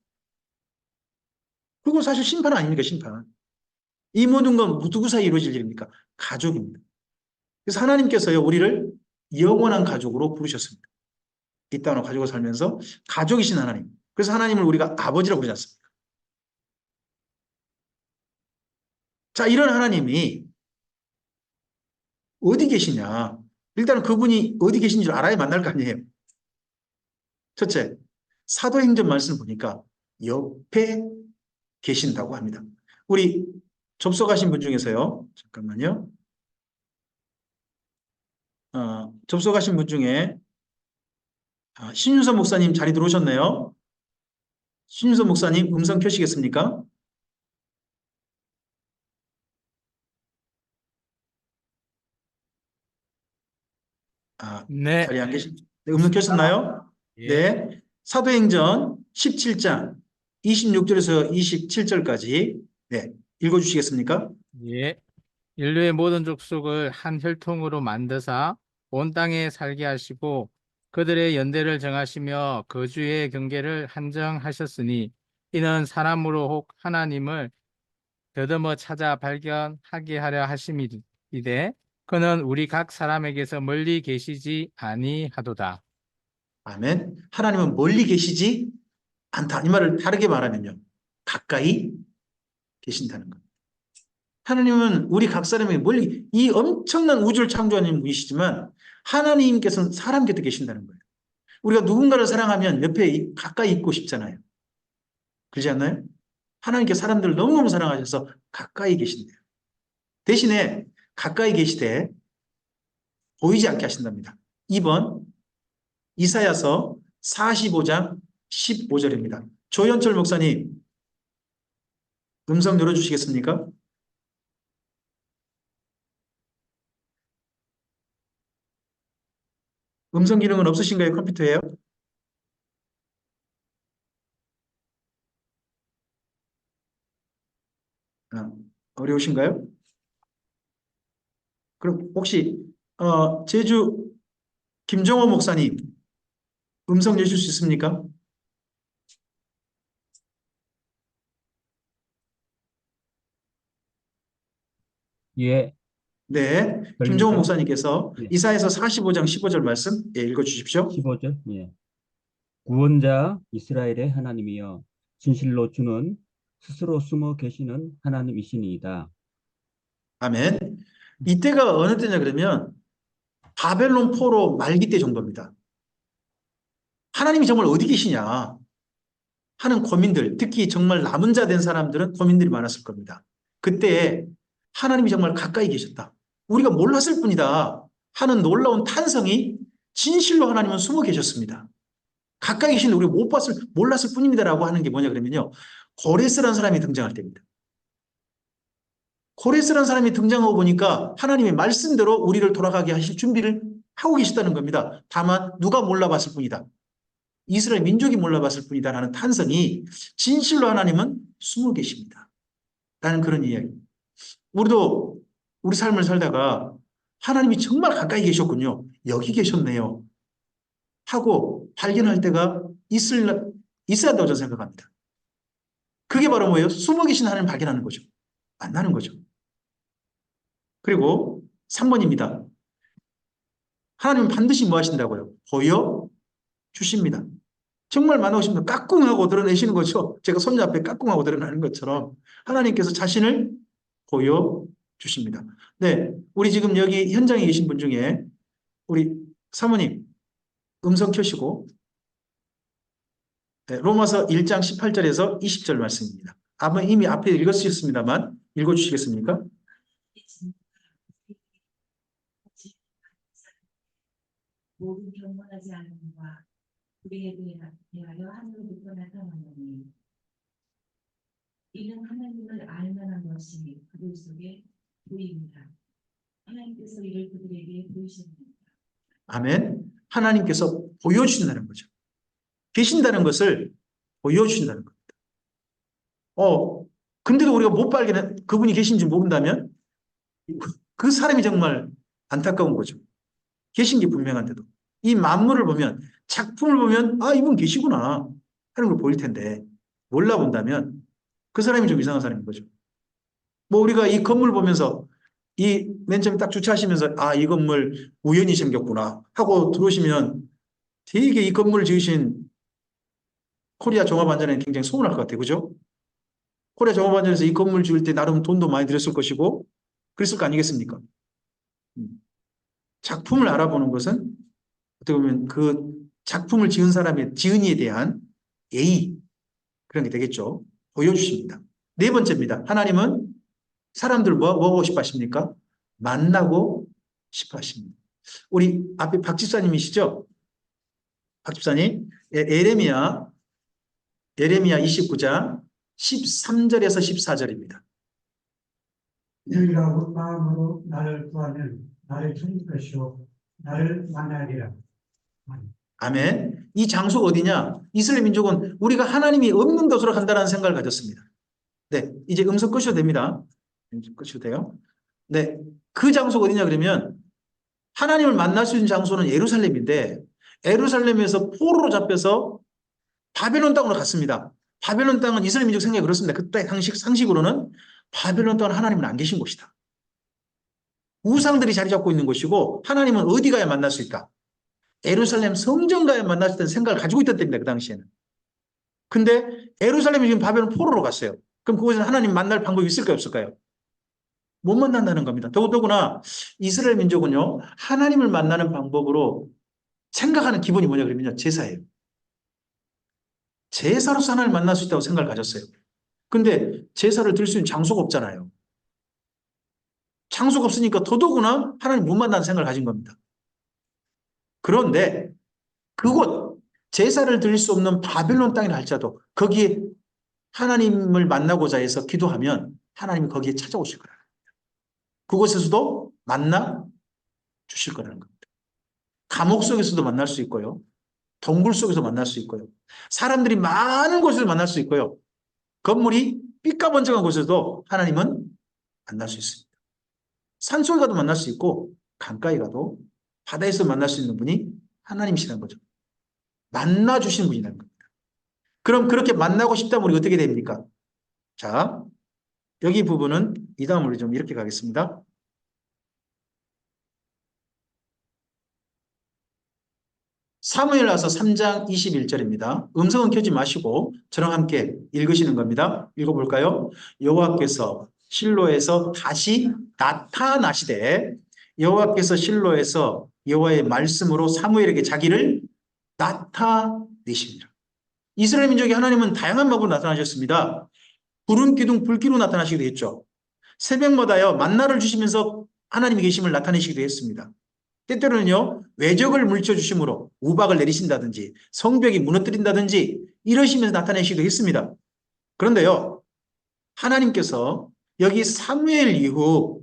그거 사실 심판 아닙니까, 심판. 이 모든 건 누구 사이에 이루어질 일입니까? 가족입니다. 그래서 하나님께서요, 우리를 영원한 가족으로 부르셨습니다. 이 땅으로 가족을 살면서 가족이신 하나님. 그래서 하나님을 우리가 아버지라고 부르지 않습니까? 자, 이런 하나님이 어디 계시냐? 일단은 그분이 어디 계신지 알아야 만날 거 아니에요. 첫째, 사도행전 말씀 보니까 옆에 계신다고 합니다. 우리 접속하신 분 중에서요. 잠깐만요. 접속하신 분 중에 신윤선 목사님 자리 들어오셨네요. 신윤선 목사님 음성 켜시겠습니까? 네. 자리에 안 계신, 네, 음성 켜셨나요? 예. 네. 사도행전 17장 26절에서 27절까지 네, 읽어주시겠습니까? 예. 인류의 모든 족속을 한 혈통으로 만드사 온 땅에 살게 하시고 그들의 연대를 정하시며 거주의 경계를 한정하셨으니 이는 사람으로 혹 하나님을 더듬어 찾아 발견하게 하려 하심이되 그는 우리 각 사람에게서 멀리 계시지 아니하도다. 아멘. 하나님은 멀리 계시지 않다. 이 말을 다르게 말하면요. 가까이 계신다는 겁니다. 하나님은 우리 각 사람에게 멀리, 이 엄청난 우주를 창조하는 분이시지만 하나님께서는 사람 곁에 계신다는 거예요. 우리가 누군가를 사랑하면 옆에 가까이 있고 싶잖아요. 그렇지 않나요? 하나님께 사람들을 너무너무 사랑하셔서 가까이 계신대요. 대신에 가까이 계시되 보이지 않게 하신답니다. 2번 이사야서 45장 15절입니다. 조현철 목사님 음성 열어주시겠습니까? 음성 기능은 없으신가요? 컴퓨터에요? 어려우신가요? 그럼 혹시 제주 김정호 목사님 음성 여실 수 있습니까? 예, 네, 김종훈 목사님께서 네. 이사야서 45장 15절 말씀 읽어 주십시오. 15절. 예. 구원자 이스라엘의 하나님이여 진실로 주는 스스로 숨어 계시는 하나님이시니이다. 아멘. 이때가 어느 때냐 그러면 바벨론 포로 말기 때 정도입니다. 하나님이 정말 어디 계시냐 하는 고민들, 특히 정말 남은 자 된 사람들은 고민들이 많았을 겁니다. 그때 하나님이 정말 가까이 계셨다. 우리가 몰랐을 뿐이다 하는 놀라운 탄성이 진실로 하나님은 숨어 계셨습니다. 가까이 계신 우리가 몰랐을 뿐입니다라고 하는 게 뭐냐 그러면요. 고레스라는 사람이 등장할 때입니다. 고레스라는 사람이 등장하고 보니까 하나님의 말씀대로 우리를 돌아가게 하실 준비를 하고 계시다는 겁니다. 다만 누가 몰라봤을 뿐이다. 이스라엘 민족이 몰라봤을 뿐이다라는 탄성이 진실로 하나님은 숨어 계십니다. 라는 그런 이야기. 우리도 우리 삶을 살다가 하나님이 정말 가까이 계셨군요. 여기 계셨네요. 하고 발견할 때가 있어야 한다고 저는 생각합니다. 그게 바로 뭐예요? 숨어 계신 하나님을 발견하는 거죠. 만나는 거죠. 그리고 3번입니다. 하나님은 반드시 뭐 하신다고요? 보여주십니다. 정말 만나고 싶으면 까꿍하고 드러내시는 거죠. 제가 손녀 앞에 까꿍하고 드러나는 것처럼 하나님께서 자신을 보여주십니다. 네, 우리 지금 여기 현장에 계신 분 중에 우리 사모님 음성 켜시고 네, 로마서 1장 18절에서 20절 말씀입니다. 아마 이미 앞에 읽었습니다만 읽어주시겠습니까? 모든 경건하지 않은 과 우리에 대하여 하늘로부터 나타나노니 이는 하나님을 알만한 것이 그들 속에 보입니다. 하나님께서 이를 그들에게 보이십니다. 아멘. 하나님께서 보여주신다는 거죠. 계신다는 것을 보여주신다는 겁니다. 근데도 우리가 못 발견해 그분이 계신지 모른다면 그 사람이 정말 안타까운 거죠. 계신 게 분명한데도. 이 만물을 보면, 작품을 보면, 아, 이분 계시구나 하는 걸 보일 텐데, 몰라본다면 그 사람이 좀 이상한 사람인 거죠. 뭐 우리가 이 건물 보면서, 이 맨 처음에 딱 주차하시면서, 아, 이 건물 우연히 생겼구나 하고 들어오시면 되게 이 건물을 지으신 코리아 종합안전에 굉장히 소문날 것 같아요. 그죠? 코리아 종합안전에서 이 건물 지을 때 나름 돈도 많이 들였을 것이고, 그랬을 거 아니겠습니까? 작품을 알아보는 것은 어떻게 보면 그 작품을 지은 사람의 지은이에 대한 예의 그런 게 되겠죠. 보여주십니다. 네 번째입니다. 하나님은 사람들 뭐 하고 싶어 하십니까? 만나고 싶어 하십니다. 우리 앞에 박 집사님이시죠? 박 집사님, 예레미야 29장 13절에서 14절입니다. 너희가 온 마음으로 나를 구하면 나를 찾을 것이요 나를 만나리라. 아멘. 이 장소가 어디냐? 이스라엘 민족은 우리가 하나님이 없는 곳으로 간다는 생각을 가졌습니다. 네, 이제 음성 끄셔도 됩니다. 끄셔도 돼요. 네, 그 장소가 어디냐 그러면 하나님을 만날 수 있는 장소는 예루살렘인데 예루살렘에서 포로로 잡혀서 바벨론 땅으로 갔습니다. 바벨론 땅은 이스라엘 민족 생각이 그렇습니다. 그때 상식으로는 바벨론 땅은 하나님은 안 계신 곳이다. 우상들이 자리 잡고 있는 곳이고 하나님은 어디 가야 만날 수 있다. 예루살렘 성전 가야 만날 수 있다는 생각을 가지고 있던 때입니다. 그 당시에는. 근데 예루살렘이 지금 바벨론 포로로 갔어요. 그럼 그곳에는 하나님 만날 방법이 있을까요? 없을까요? 못 만난다는 겁니다. 더구나 이스라엘 민족은요. 하나님을 만나는 방법으로 생각하는 기본이 뭐냐 그러면요. 제사예요. 제사로서 하나님을 만날 수 있다고 생각을 가졌어요. 근데 제사를 드릴 수 있는 장소가 없잖아요. 장소가 없으니까 더더구나 하나님 못 만나는 생각을 가진 겁니다. 그런데 그곳 제사를 드릴 수 없는 바벨론 땅이라 할지라도 거기에 하나님을 만나고자 해서 기도하면 하나님이 거기에 찾아오실 거라는 겁니다. 그곳에서도 만나 주실 거라는 겁니다. 감옥 속에서도 만날 수 있고요. 동굴 속에서 만날 수 있고요. 사람들이 많은 곳에서 만날 수 있고요. 건물이 삐까번쩍한 곳에서도 하나님은 만날 수 있습니다. 산속에 가도 만날 수 있고 강가에 가도 바다에서 만날 수 있는 분이 하나님이시라는 거죠. 만나주신 분이라는 겁니다. 그럼 그렇게 만나고 싶다면 우리 어떻게 됩니까? 자, 여기 부분은 이 다음으로 좀 이렇게 가겠습니다. 사무엘하서 3장 21절입니다. 음성은 켜지 마시고 저랑 함께 읽으시는 겁니다. 읽어볼까요? 여호와께서 실로에서 다시 나타나시되 여호와께서 실로에서 여호와의 말씀으로 사무엘에게 자기를 나타내십니다. 이스라엘 민족의 하나님은 다양한 방법으로 나타나셨습니다. 구름 기둥 불기로 나타나시기도 했죠. 새벽마다요 만나를 주시면서 하나님의 계심을 나타내시기도 했습니다. 때때로는요 외적을 물쳐 주심으로 우박을 내리신다든지 성벽이 무너뜨린다든지 이러시면서 나타내시기도 했습니다. 그런데요 하나님께서 여기 사무엘 이후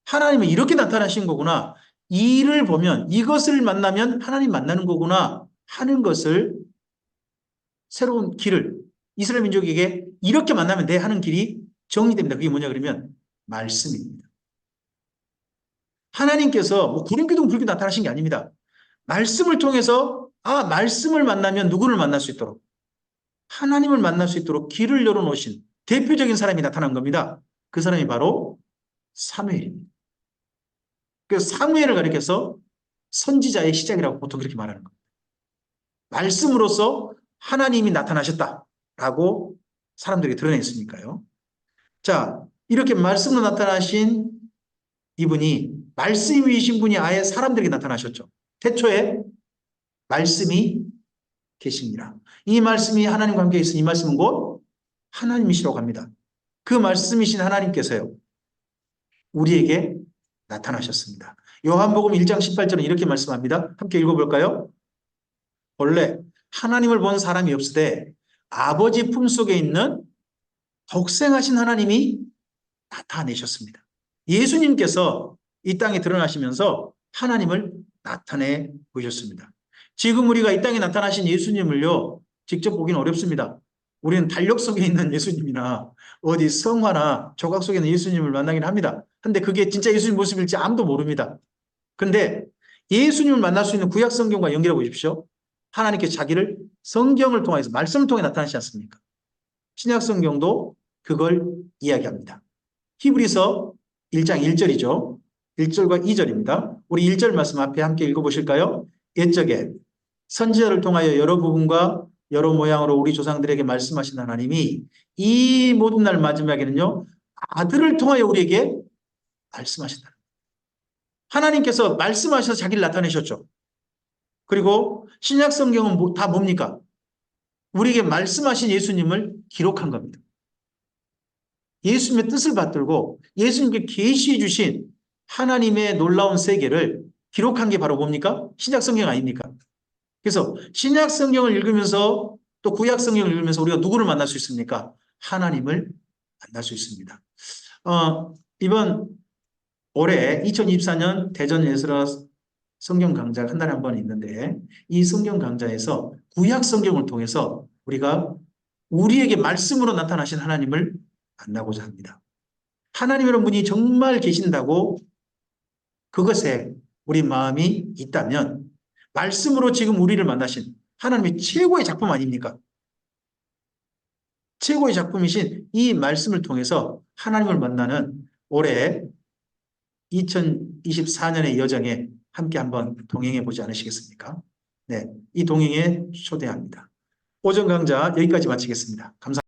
하나님은 이렇게 나타나신 거구나, 이를 보면 이것을 만나면 하나님 만나는 거구나 하는 것을, 새로운 길을 이스라엘 민족에게 이렇게 만나면 돼 하는 길이 정리됩니다. 그게 뭐냐 그러면 말씀입니다. 하나님께서 뭐 구름기둥 불기 나타나신 게 아닙니다. 말씀을 통해서 말씀을 만나면 누구를 만날 수 있도록, 하나님을 만날 수 있도록 길을 열어놓으신 대표적인 사람이 나타난 겁니다. 그 사람이 바로 사무엘입니다. 그래서 사무엘을 가리켜서 선지자의 시작이라고 보통 그렇게 말하는 겁니다. 말씀으로서 하나님이 나타나셨다라고 사람들이 드러냈으니까요. 자, 이렇게 말씀으로 나타나신 이분이, 말씀이신 분이 아예 사람들에게 나타나셨죠. 태초에 말씀이 계십니다. 이 말씀이 하나님과 함께 있으니 이 말씀은 곧 하나님이시라고 합니다. 그 말씀이신 하나님께서요 우리에게 나타나셨습니다. 요한복음 1장 18절은 이렇게 말씀합니다. 함께 읽어볼까요? 원래 하나님을 본 사람이 없으되 아버지 품속에 있는 독생하신 하나님이 나타내셨습니다. 예수님께서 이 땅에 드러나시면서 하나님을 나타내 보셨습니다. 지금 우리가 이 땅에 나타나신 예수님을요 직접 보기는 어렵습니다. 우리는 달력 속에 있는 예수님이나 어디 성화나 조각 속에 있는 예수님을 만나긴 합니다. 근데 그게 진짜 예수님 모습일지 아무도 모릅니다. 근데 예수님을 만날 수 있는 구약 성경과 연결해 보십시오. 하나님께서 자기를 성경을 통해서 말씀을 통해 나타나시지 않습니까? 신약 성경도 그걸 이야기합니다. 히브리서 1장 1절이죠. 1절과 2절입니다. 우리 1절 말씀 앞에 함께 읽어보실까요? 옛적에 선지자를 통하여 여러 부분과 여러 모양으로 우리 조상들에게 말씀하신 하나님이 이 모든 날 마지막에는요 아들을 통하여 우리에게 말씀하신다. 하나님께서 말씀하셔서 자기를 나타내셨죠. 그리고 신약 성경은 다 뭡니까? 우리에게 말씀하신 예수님을 기록한 겁니다. 예수님의 뜻을 받들고 예수님께 계시해 주신 하나님의 놀라운 세계를 기록한 게 바로 뭡니까? 신약 성경 아닙니까? 그래서 신약 성경을 읽으면서 또 구약 성경을 읽으면서 우리가 누구를 만날 수 있습니까? 하나님을 만날 수 있습니다. 이번 올해 2024년 대전 에스라 성경 강좌가 한 달에 한 번 있는데 이 성경 강좌에서 구약 성경을 통해서 우리가 우리에게 말씀으로 나타나신 하나님을 만나고자 합니다. 하나님이라는 분이 정말 계신다고 그것에 우리 마음이 있다면 말씀으로 지금 우리를 만나신 하나님의 최고의 작품 아닙니까? 최고의 작품이신 이 말씀을 통해서 하나님을 만나는 올해 2024년의 여정에 함께 한번 동행해 보지 않으시겠습니까? 네, 이 동행에 초대합니다. 오전 강좌 여기까지 마치겠습니다. 감사합니다.